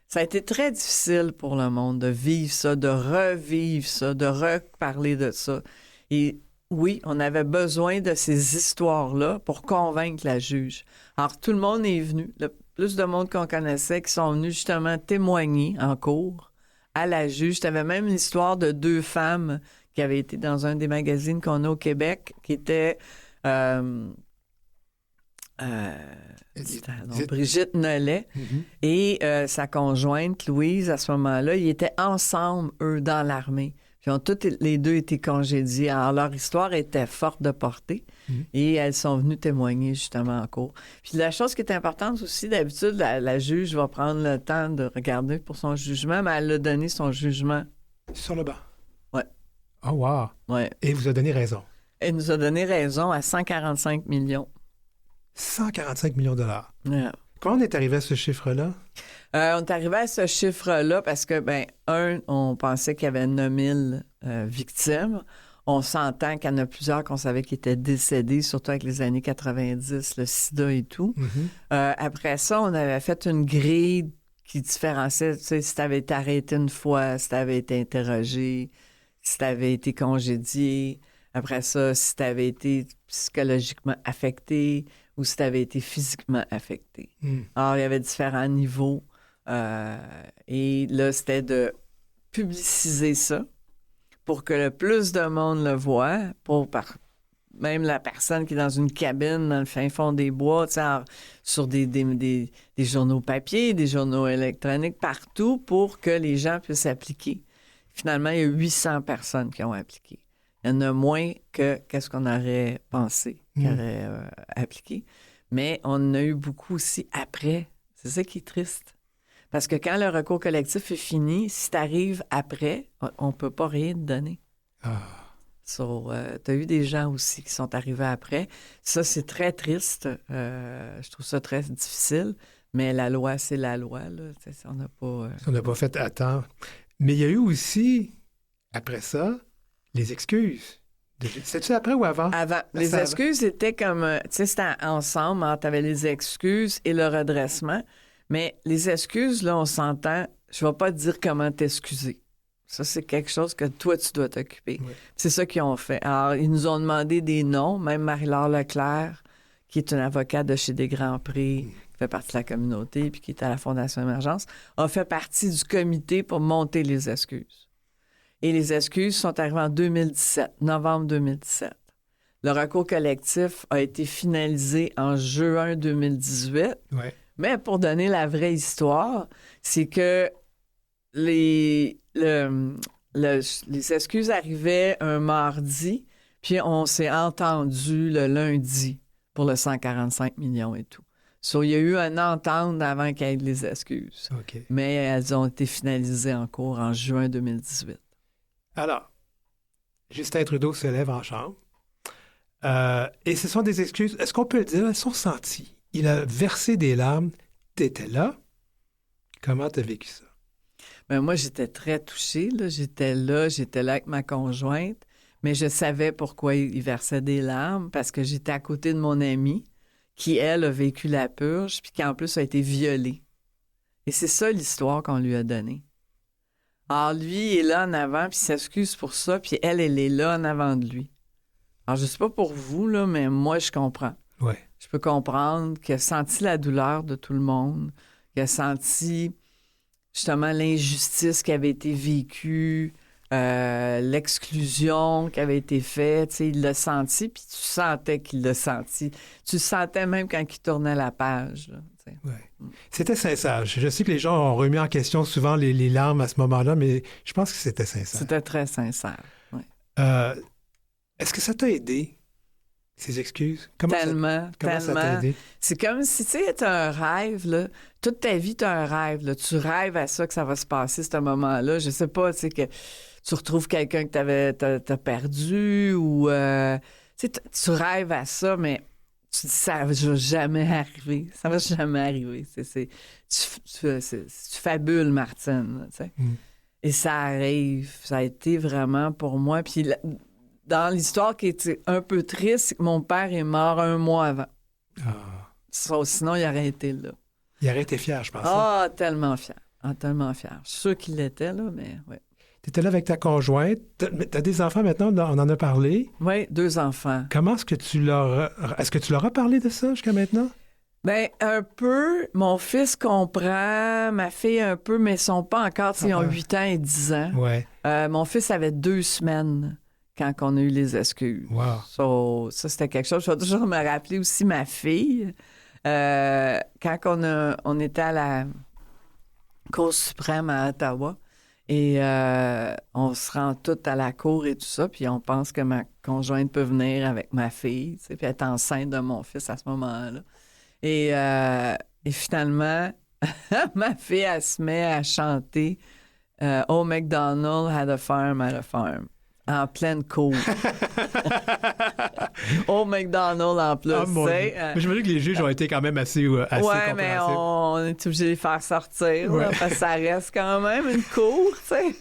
Ça a été très difficile pour le monde de vivre ça, de revivre ça, de reparler de ça. Et oui, on avait besoin de ces histoires-là pour convaincre la juge. Alors, tout le monde est venu. Le plus de monde qu'on connaissait qui sont venus justement témoigner en cours à la juge. Tu avais même l'histoire de 2 femmes qui avaient été dans un des magazines qu'on a au Québec, qui étaient Brigitte Nollet et sa conjointe Louise, à ce moment-là. Ils étaient ensemble, eux, dans l'armée. Puis ont toutes les 2 été congédiés. Alors, leur histoire était forte de portée et elles sont venues témoigner justement en cours. Puis la chose qui est importante aussi, d'habitude, la juge va prendre le temps de regarder pour son jugement, mais elle a donné son jugement. Sur le banc. Ouais. Oh, wow. Ouais. Et vous a donné raison. Elle nous a donné raison à 145 millions. 145 millions de dollars. Ouais. Comment on est arrivé à ce chiffre-là? On est arrivé à ce chiffre-là parce que, on pensait qu'il y avait 9000 victimes. On s'entend qu'il y en a plusieurs qu'on savait qui étaient décédés, surtout avec les années 90, le sida et tout. Après ça, on avait fait une grille qui différenciait, tu sais, si tu avais été arrêté une fois, si tu avais été interrogé, si tu avais été congédié. Après ça, si tu avais été psychologiquement affecté ou si tu avais été physiquement affecté. Alors, il y avait différents niveaux. Et là, c'était de publiciser ça pour que le plus de monde le voit, même la personne qui est dans une cabine dans le fin fond des bois, sur des journaux papier, des journaux électroniques, partout pour que les gens puissent appliquer. Finalement, il y a 800 personnes qui ont appliqué. Il y en a moins que qu'est-ce qu'on aurait pensé qu'il aurait appliqué. Mais on en a eu beaucoup aussi après. C'est ça qui est triste. Parce que quand le recours collectif est fini, si tu arrives après, on ne peut pas rien te donner. Tu as eu des gens aussi qui sont arrivés après. Ça, c'est très triste. Je trouve ça très difficile. Mais la loi, c'est la loi. Là. On n'a pas fait attendre. Mais il y a eu aussi, après ça, les excuses. C'est-tu après ou avant? Avant. Les excuses étaient comme... tu sais, c'était ensemble. Tu avais les excuses et le redressement. Mais les excuses, là, on s'entend. Je ne vais pas te dire comment t'excuser. Ça, c'est quelque chose que toi, tu dois t'occuper. Oui. C'est ça qu'ils ont fait. Alors, ils nous ont demandé des noms. Même Marie-Laure Leclerc, qui est une avocate de chez Des Grands Prix, qui fait partie de la communauté puis qui est à la Fondation Émergence, a fait partie du comité pour monter les excuses. Et les excuses sont arrivées en 2017, novembre 2017. Le recours collectif a été finalisé en juin 2018. Oui. Mais pour donner la vraie histoire, c'est que les excuses arrivaient un mardi, puis on s'est entendu le lundi pour le 145 millions et tout. Il y a eu une entente avant qu'il y ait les excuses. Okay. Mais elles ont été finalisées en cours en juin 2018. Alors, Justin Trudeau se lève en chambre. Et ce sont des excuses, est-ce qu'on peut le dire, elles sont senties. Il a versé des larmes. T'étais là. Comment t'as vécu ça? Ben moi, j'étais très touchée. Là. J'étais là avec ma conjointe, mais je savais pourquoi il versait des larmes, parce que j'étais à côté de mon amie qui, elle, a vécu la purge, puis qui, en plus, a été violée. Et c'est ça l'histoire qu'on lui a donnée. Alors, lui, il est là en avant, puis il s'excuse pour ça, puis elle est là en avant de lui. Alors, je sais pas pour vous, là, mais moi, je comprends. Ouais. Je peux comprendre qu'il a senti la douleur de tout le monde, qu'il a senti, justement, l'injustice qui avait été vécue, l'exclusion qui avait été faite. Tu sais, il l'a senti, puis tu sentais qu'il l'a senti. Tu le sentais même quand il tournait la page, là, tu sais. Ouais. C'était sincère. Je sais que les gens ont remis en question souvent les larmes à ce moment-là, mais je pense que c'était sincère. C'était très sincère. Ouais. Est-ce que ça t'a aidé, ces excuses? Comment Tellement. ça t'a aidé? C'est comme si, tu sais, t'as un rêve, là. Toute ta vie, t'as un rêve, là. Tu rêves à ça, que ça va se passer, ce moment-là. Je sais pas, tu sais, que tu retrouves quelqu'un que t'as perdu ou... tu sais, tu rêves à ça, mais tu dis, ça va jamais arriver. Ça va jamais arriver. Tu fabules, Martine, là, tu sais. Et ça arrive. Ça a été vraiment pour moi. Puis dans l'histoire qui était un peu triste, c'est que mon père est mort 1 mois avant. Sinon, il aurait été là. Il aurait été fier, je pense. Ah, tellement fier. Ah, tellement fier. Je suis sûre qu'il l'était, là, mais oui. Tu étais là avec ta conjointe. T'as des enfants maintenant, on en a parlé. Oui, 2 enfants. Comment est-ce que tu leur... Est-ce que tu leur as parlé de ça jusqu'à maintenant? Bien, un peu. Mon fils comprend, ma fille un peu, mais ils sont pas encore, ils ont 8 ans et 10 ans. Ouais. Mon fils avait 2 semaines quand on a eu les excuses. Wow. Ça, c'était quelque chose. Je vais toujours me rappeler aussi ma fille. Quand on était à la Cour suprême à Ottawa, et on se rend toutes à la cour et tout ça, puis on pense que ma conjointe peut venir avec ma fille, tu sais, puis être enceinte de mon fils à ce moment-là. Et finalement, ma fille, elle se met à chanter « Oh, MacDonald had a farm at a farm ». En pleine cour. Au McDonald's en plus. Je me dis que les juges ont été quand même assez compréhensifs. Mais on est obligé de les faire sortir, là, parce que ça reste quand même une cour, tu sais.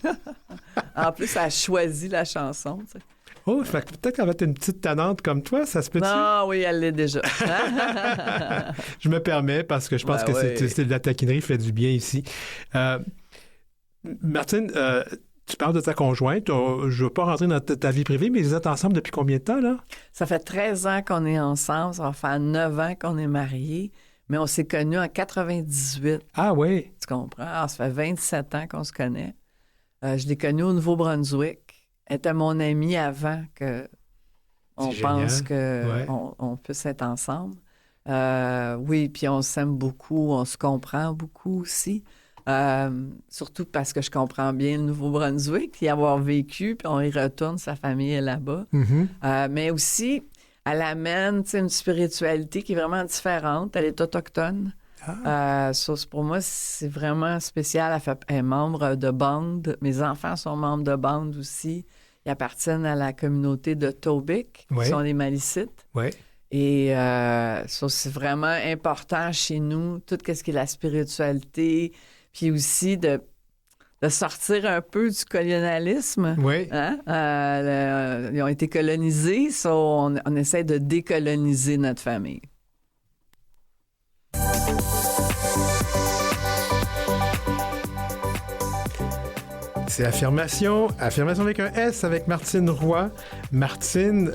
En plus, elle a choisi la chanson, tu sais. Oh, peut-être qu'elle va être une petite tannante comme toi, ça se peut-tu? Non, oui, elle l'est déjà. Je me permets parce que je pense que c'est de la taquinerie fait du bien ici. Martine, tu parles de ta conjointe. Je ne veux pas rentrer dans ta vie privée, mais vous êtes ensemble depuis combien de temps, là? Ça fait 13 ans qu'on est ensemble. Ça va faire 9 ans qu'on est mariés. Mais on s'est connus en 98. Ah oui? Tu comprends? Alors, ça fait 27 ans qu'on se connaît. Je l'ai connue au Nouveau-Brunswick. Elle était mon amie avant qu'on pense qu'on puisse être ensemble. Oui, puis on s'aime beaucoup. On se comprend beaucoup aussi. Surtout parce que je comprends bien le Nouveau-Brunswick, y avoir vécu, puis on y retourne, sa famille est là-bas. Mm-hmm. Mais aussi, elle amène une spiritualité qui est vraiment différente. Elle est autochtone. Pour moi, c'est vraiment spécial. Elle est membre de bande. Mes enfants sont membres de bande aussi. Ils appartiennent à la communauté de Tobic, qui sont les Malicites. Oui. Et c'est vraiment important chez nous, tout ce qui est la spiritualité, puis aussi de sortir un peu du colonialisme. Oui. Hein? Ils ont été colonisés, on essaie de décoloniser notre famille. C'est Affirmation avec un S avec Martine Roy. Martine,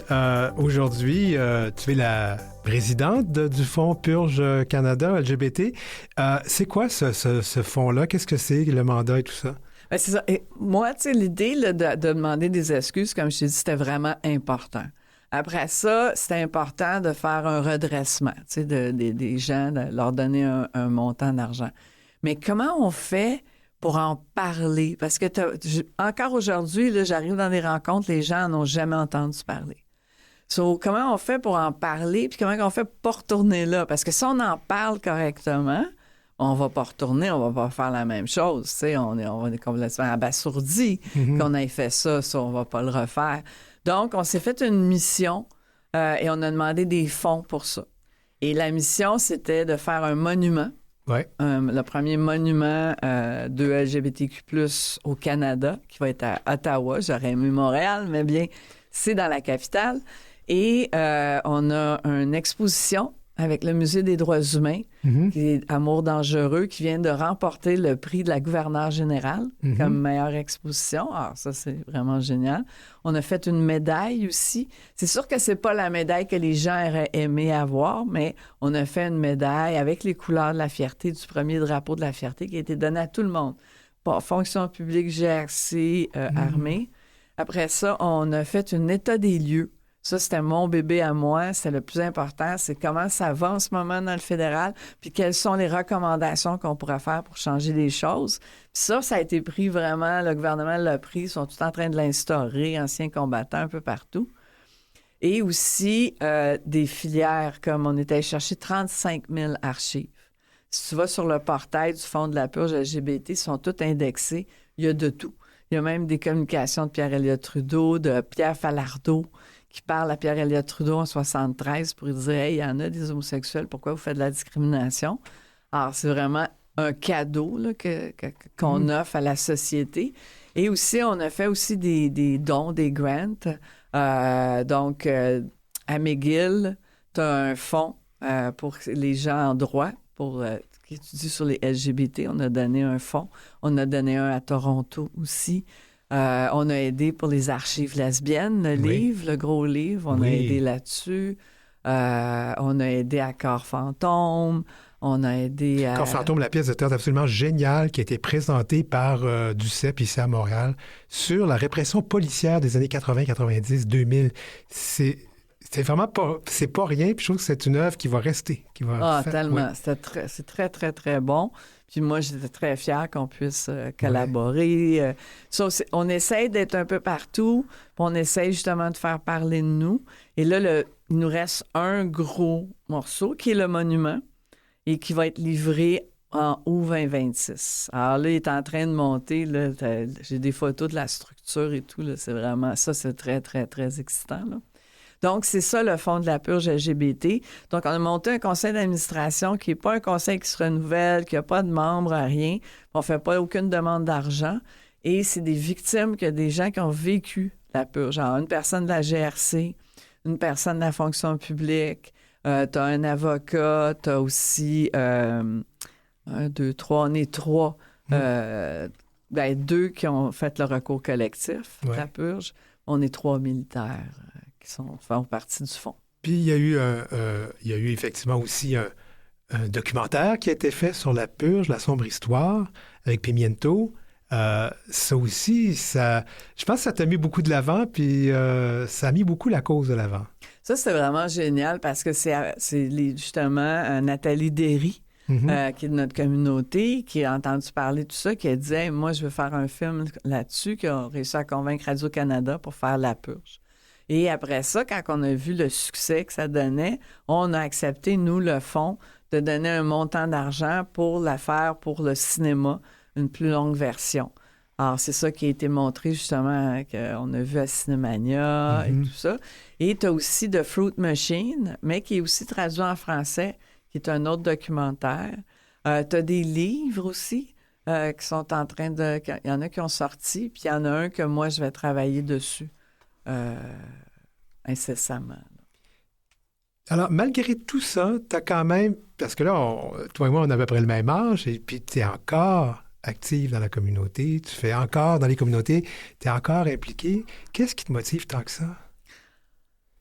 aujourd'hui, tu es la présidente du Fonds Purge Canada LGBT. C'est quoi ce fonds-là? Qu'est-ce que c'est, le mandat et tout ça? Ben, c'est ça. Et moi, tu sais, l'idée là, de demander des excuses, comme je t'ai dit, c'était vraiment important. Après ça, c'était important de faire un redressement, tu sais, des gens, de leur donner un montant d'argent. Mais comment on fait pour en parler? Parce que encore aujourd'hui, là, j'arrive dans des rencontres, les gens n'en ont jamais entendu parler. Comment on fait pour en parler, puis comment on fait pour pas retourner là? Parce que si on en parle correctement, on va pas retourner, on va pas faire la même chose. Tu sais, on est complètement abasourdi qu'on ait fait ça, on va pas le refaire. Donc, on s'est fait une mission et on a demandé des fonds pour ça. Et la mission, c'était de faire un monument. Ouais. Le premier monument de LGBTQ+, au Canada, qui va être à Ottawa. J'aurais aimé Montréal, mais bien, c'est dans la capitale. Et on a une exposition avec le Musée des droits humains, qui est Amour dangereux, qui vient de remporter le prix de la gouverneure générale comme meilleure exposition. Alors, ça, c'est vraiment génial. On a fait une médaille aussi. C'est sûr que c'est pas la médaille que les gens auraient aimé avoir, mais on a fait une médaille avec les couleurs de la fierté, du premier drapeau de la fierté qui a été donné à tout le monde. Bon, fonction publique, GRC, armée. Après ça, on a fait un état des lieux. Ça, c'était mon bébé à moi. C'est le plus important. C'est comment ça va en ce moment dans le fédéral, puis quelles sont les recommandations qu'on pourrait faire pour changer les choses. Puis ça a été pris vraiment, le gouvernement l'a pris. Ils sont tout en train de l'instaurer, anciens combattants un peu partout. Et aussi des filières, comme on était allé chercher 35 000 archives. Si tu vas sur le portail du Fonds de la purge LGBT, ils sont tous indexés. Il y a de tout. Il y a même des communications de Pierre-Éliott Trudeau, de Pierre Falardeau, qui parle à Pierre-Éliott Trudeau en 1973 pour lui dire « Hey, il y en a des homosexuels, pourquoi vous faites de la discrimination? » Alors, c'est vraiment un cadeau là, qu'on offre à la société. Et aussi, on a fait aussi des dons, des grants. Donc, à McGill, tu as un fonds pour les gens en droit, qui étudient sur les LGBT. On a donné un fonds. On a donné un à Toronto aussi. On a aidé pour les archives lesbiennes, le livre, le gros livre. On a aidé là-dessus. On a aidé à Corps fantôme. On a aidé à... Corps fantôme, la pièce de théâtre absolument géniale qui a été présentée par Duceppe ici à Montréal sur la répression policière des années 80, 90, 2000. C'est vraiment pas... C'est pas rien, puis je trouve que c'est une œuvre qui va rester. Tellement. Ouais. C'est très, très, très bon. Puis moi, j'étais très fière qu'on puisse collaborer. On essaie d'être un peu partout, puis on essaie justement de faire parler de nous. Et là, il nous reste un gros morceau qui est le monument et qui va être livré en août 2026. Alors là, il est en train de monter. Là, j'ai des photos de la structure et tout. Là, c'est vraiment... Ça, c'est très, très, très excitant, là. Donc, c'est ça le Fonds de la purge LGBT. Donc, on a monté un conseil d'administration qui n'est pas un conseil qui se renouvelle, qui n'a pas de membres, rien. On ne fait pas aucune demande d'argent. Et c'est des victimes, des gens qui ont vécu la purge. Genre, une personne de la GRC, une personne de la fonction publique, tu as un avocat, tu as aussi 1, 2, 3, on est 3. 2 qui ont fait le recours collectif de la purge. On est 3 militaires font partie du fonds. Puis il y a eu effectivement aussi un documentaire qui a été fait sur la purge, la sombre histoire, avec Pimiento. Ça aussi, je pense que ça t'a mis beaucoup de l'avant, puis ça a mis beaucoup la cause de l'avant. Ça, c'est vraiment génial parce que c'est justement Nathalie Derry, qui est de notre communauté, qui a entendu parler de tout ça, qui a dit hey, « Moi, je veux faire un film là-dessus », qui a réussi à convaincre Radio-Canada pour faire la purge. Et après ça, quand on a vu le succès que ça donnait, on a accepté, nous, le fonds, de donner un montant d'argent pour la faire pour le cinéma, une plus longue version. Alors, c'est ça qui a été montré, justement, qu'on a vu à Cinémania et tout ça. Et tu as aussi The Fruit Machine, mais qui est aussi traduit en français, qui est un autre documentaire. Tu as des livres aussi qui sont en train de... Il y en a qui ont sorti, puis il y en a un que moi, je vais travailler dessus. Incessamment. Alors, malgré tout ça, tu as quand même... Parce que là, toi et moi, on a à peu près le même âge, et puis tu es encore active dans la communauté, tu fais encore dans les communautés, tu es encore impliqué. Qu'est-ce qui te motive tant que ça?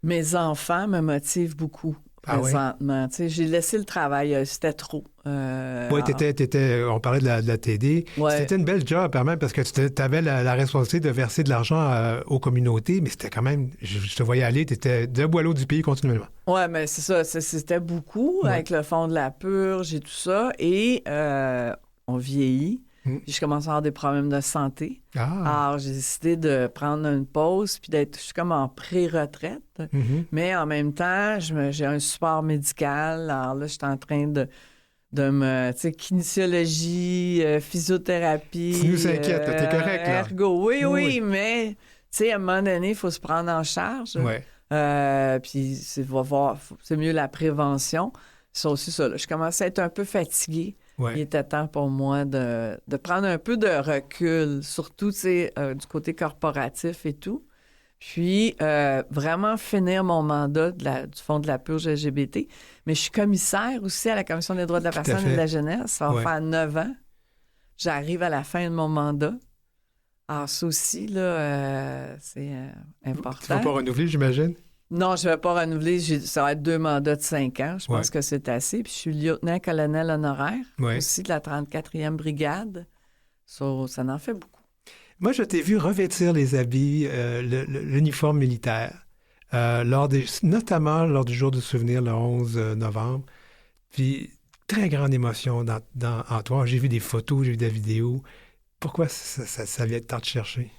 Mes enfants me motivent beaucoup. Présentement. Ah ouais? J'ai laissé le travail, c'était trop. Oui, on parlait de la TD. Ouais. C'était une belle job quand même parce que tu avais la responsabilité de verser de l'argent aux communautés, mais c'était quand même, je te voyais aller, tu étais de Boileau du pays continuellement. Oui, mais c'est ça, c'était beaucoup avec le Fonds de la purge et tout ça. Et on vieillit. Puis je commence à avoir des problèmes de santé. Alors, j'ai décidé de prendre une pause puis je suis comme en pré-retraite. Mais en même temps, j'ai un support médical. Alors là, je suis en train de me... Tu sais, kinésiologie, physiothérapie... Tu nous inquiètes, t'es correct, là. Ergo, oui, mais... Tu sais, à un moment donné, il faut se prendre en charge. Ouais. Puis c'est mieux la prévention. C'est aussi ça. Là. Je commençais à être un peu fatiguée. Ouais. Il était temps pour moi de prendre un peu de recul, surtout du côté corporatif et tout. Puis, vraiment finir mon mandat du Fonds de la purge LGBT. Mais je suis commissaire aussi à la Commission des droits de la personne et de la jeunesse. Ça va faire 9 ans. J'arrive à la fin de mon mandat. Alors, ça aussi, là, c'est important. Tu ne vas pas renouveler, j'imagine? Non, je ne vais pas renouveler. Ça va être 2 mandats de 5 ans. Je pense que c'est assez. Puis, je suis lieutenant-colonel honoraire aussi de la 34e brigade. Ça en fait beaucoup. Moi, je t'ai vu revêtir les habits, l'uniforme militaire, notamment lors du jour du souvenir, le 11 novembre. Puis, très grande émotion en toi. J'ai vu des photos, j'ai vu des vidéos. Pourquoi ça vient de tant te chercher?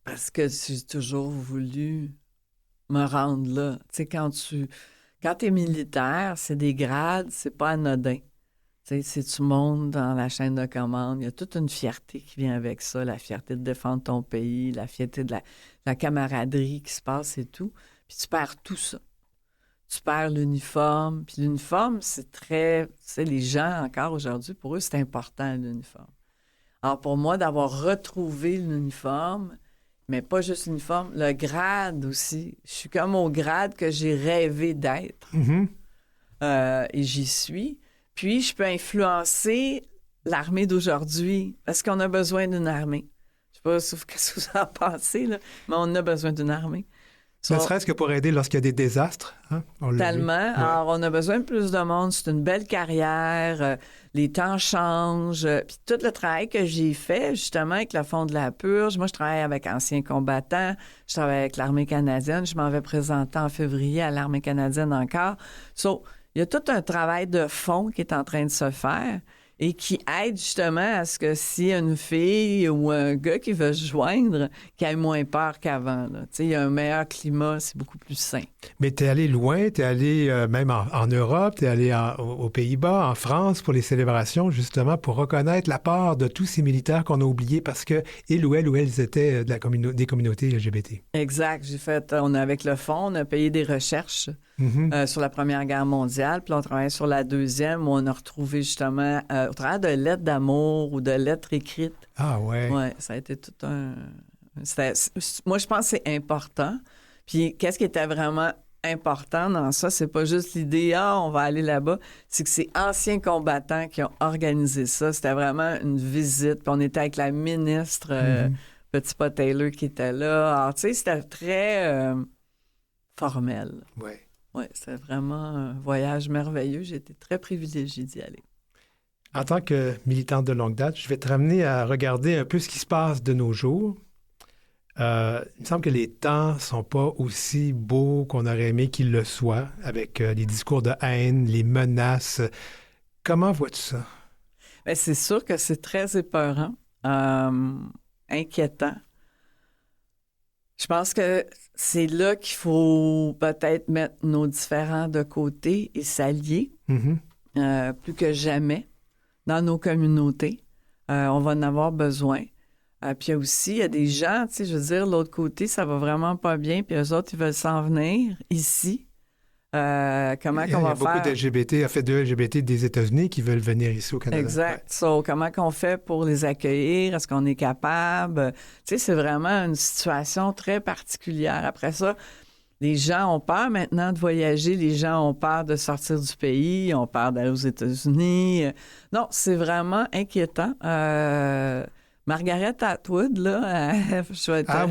Parce que j'ai toujours voulu me rendre là. Tu sais, quand t'es militaire, c'est des grades, c'est pas anodin. Tu sais, si tu montes dans la chaîne de commande, il y a toute une fierté qui vient avec ça, la fierté de défendre ton pays, la fierté de la camaraderie qui se passe et tout. Puis tu perds tout ça. Tu perds l'uniforme. Puis l'uniforme, c'est très... Tu sais, les gens, encore aujourd'hui, pour eux, c'est important, l'uniforme. Alors, pour moi, d'avoir retrouvé l'uniforme, mais pas juste l'uniforme, le grade aussi. Je suis comme au grade que j'ai rêvé d'être. Mm-hmm. Et j'y suis. Puis, je peux influencer l'armée d'aujourd'hui. Est-ce qu'on a besoin d'une armée? Je sais pas ce que vous en pensez, là, mais on a besoin d'une armée. Ne serait-ce que pour aider lorsqu'il y a des désastres. Hein? Tellement. Alors, on a besoin de plus de monde. C'est une belle carrière. Les temps changent. Puis tout le travail que j'ai fait, justement, avec le Fonds de la purge, moi, je travaille avec anciens combattants. Je travaille avec l'Armée canadienne. Je m'en vais présenter en février à l'Armée canadienne encore. Il y a tout un travail de fond qui est en train de se faire et qui aide justement à ce que si une fille ou un gars qui veut se joindre, qu'il ait moins peur qu'avant. Tu sais, il y a un meilleur climat, c'est beaucoup plus sain. Mais t'es allé loin, t'es allé même en Europe, t'es allé aux Pays-Bas, en France pour les célébrations, justement, pour reconnaître la part de tous ces militaires qu'on a oubliés parce que ils ou elles étaient des communautés LGBT. Exact. On est avec le Fonds, on a payé des recherches sur la Première Guerre mondiale, puis on travaillait sur la Deuxième, où on a retrouvé justement, au travers de lettres d'amour ou de lettres écrites. Ah ouais. Ouais, ça a été tout moi, je pense que c'est important. Puis, qu'est-ce qui était vraiment important dans ça? C'est pas juste l'idée, on va aller là-bas. C'est que c'est anciens combattants qui ont organisé ça. C'était vraiment une visite. Puis, on était avec la ministre Petit-Pas Taylor qui était là. Alors, tu sais, c'était très formel. Ouais. Oui, c'était vraiment un voyage merveilleux. J'ai été très privilégiée d'y aller. En tant que militante de longue date, je vais te ramener à regarder un peu ce qui se passe de nos jours. Il me semble que les temps ne sont pas aussi beaux qu'on aurait aimé qu'ils le soient, avec les discours de haine, les menaces. Comment vois-tu ça? Bien, c'est sûr que c'est très épeurant, inquiétant. Je pense que c'est là qu'il faut peut-être mettre nos différends de côté et s'allier plus que jamais dans nos communautés. On va en avoir besoin. Puis il y a des gens, tu sais, je veux dire, l'autre côté, ça va vraiment pas bien, puis eux autres, ils veulent s'en venir ici. Comment qu'on va faire? Il y a beaucoup de LGBT des États-Unis qui veulent venir ici au Canada. Exact. So, comment qu'on fait pour les accueillir? Est-ce qu'on est capable? Tu sais, c'est vraiment une situation très particulière. Après ça, les gens ont peur maintenant de voyager. Les gens ont peur de sortir du pays. Ils ont peur d'aller aux États-Unis. Non, c'est vraiment inquiétant. Margaret Atwood, là,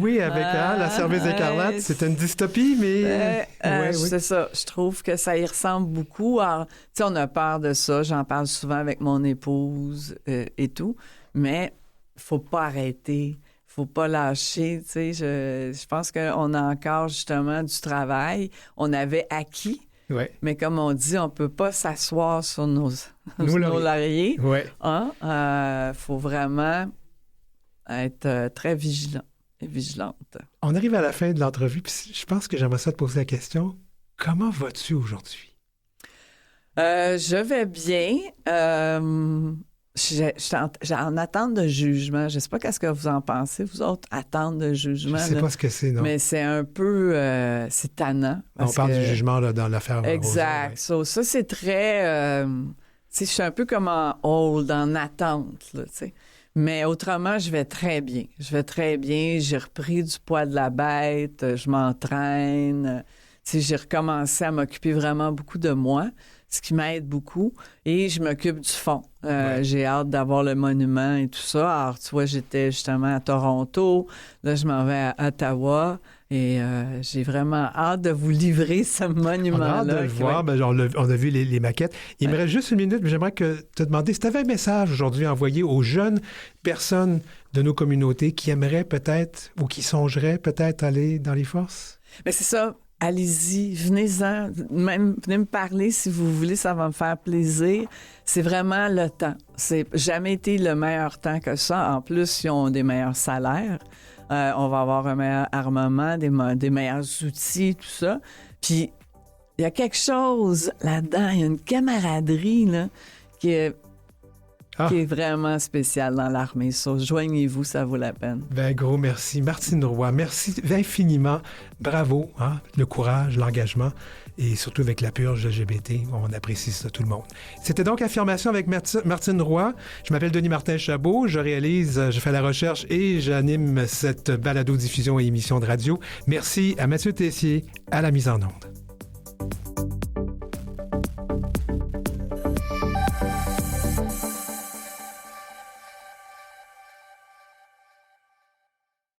oui, avec la Service écarlate, c'est une dystopie, mais... oui. C'est ça. Je trouve que ça y ressemble beaucoup. Alors, tu sais, on a peur de ça. J'en parle souvent avec mon épouse et tout. Mais il faut pas arrêter. Faut pas lâcher. Tu sais, je pense qu'on a encore, justement, du travail. On avait acquis. Ouais. Mais comme on dit, on peut pas s'asseoir sur nos lauriers. Ouais. Faut vraiment être très vigilant et vigilante. On arrive à la fin de l'entrevue, puis je pense que j'aimerais ça te poser la question. Comment vas-tu aujourd'hui? Je vais bien. J'ai en attente de jugement. Je ne sais pas qu'est-ce que vous en pensez, vous autres, attente de jugement. Je ne sais pas ce que c'est, non. Mais c'est un peu... c'est tannant. On parle du jugement là, dans l'affaire. Exact. Ça, c'est très... je suis un peu comme en hold, en attente, là, tu sais. Mais autrement, je vais très bien. Je vais très bien. J'ai repris du poids de la bête. Je m'entraîne. Tu sais, j'ai recommencé à m'occuper vraiment beaucoup de moi, ce qui m'aide beaucoup. Et je m'occupe du fond. J'ai hâte d'avoir le monument et tout ça. Alors, tu vois, j'étais justement à Toronto. Là, je m'en vais à Ottawa. Et j'ai vraiment hâte de vous livrer ce monument-là. On a hâte de le voir. Ben, on a vu les maquettes. Il me reste juste une minute, mais j'aimerais te demander si tu avais un message aujourd'hui à envoyer aux jeunes personnes de nos communautés qui aimeraient peut-être ou qui songeraient peut-être aller dans les forces. Mais c'est ça. Allez-y, venez-en, même venez me parler si vous voulez, ça va me faire plaisir. C'est vraiment le temps. C'est jamais été le meilleur temps que ça. En plus, ils ont des meilleurs salaires. On va avoir un meilleur armement, des meilleurs outils, tout ça. Puis, il y a quelque chose là-dedans, il y a une camaraderie là, qui est vraiment spéciale dans l'armée. So, joignez-vous, ça vaut la peine. Ben, gros merci. Martine Roy, merci infiniment. Bravo, le courage, l'engagement et surtout avec la purge LGBT. On apprécie ça, tout le monde. C'était donc Affirmation avec Martine Roy. Je m'appelle Denis Martin-Chabot. Je fais la recherche et j'anime cette balado-diffusion et émission de radio. Merci à Mathieu Tessier à la mise en onde.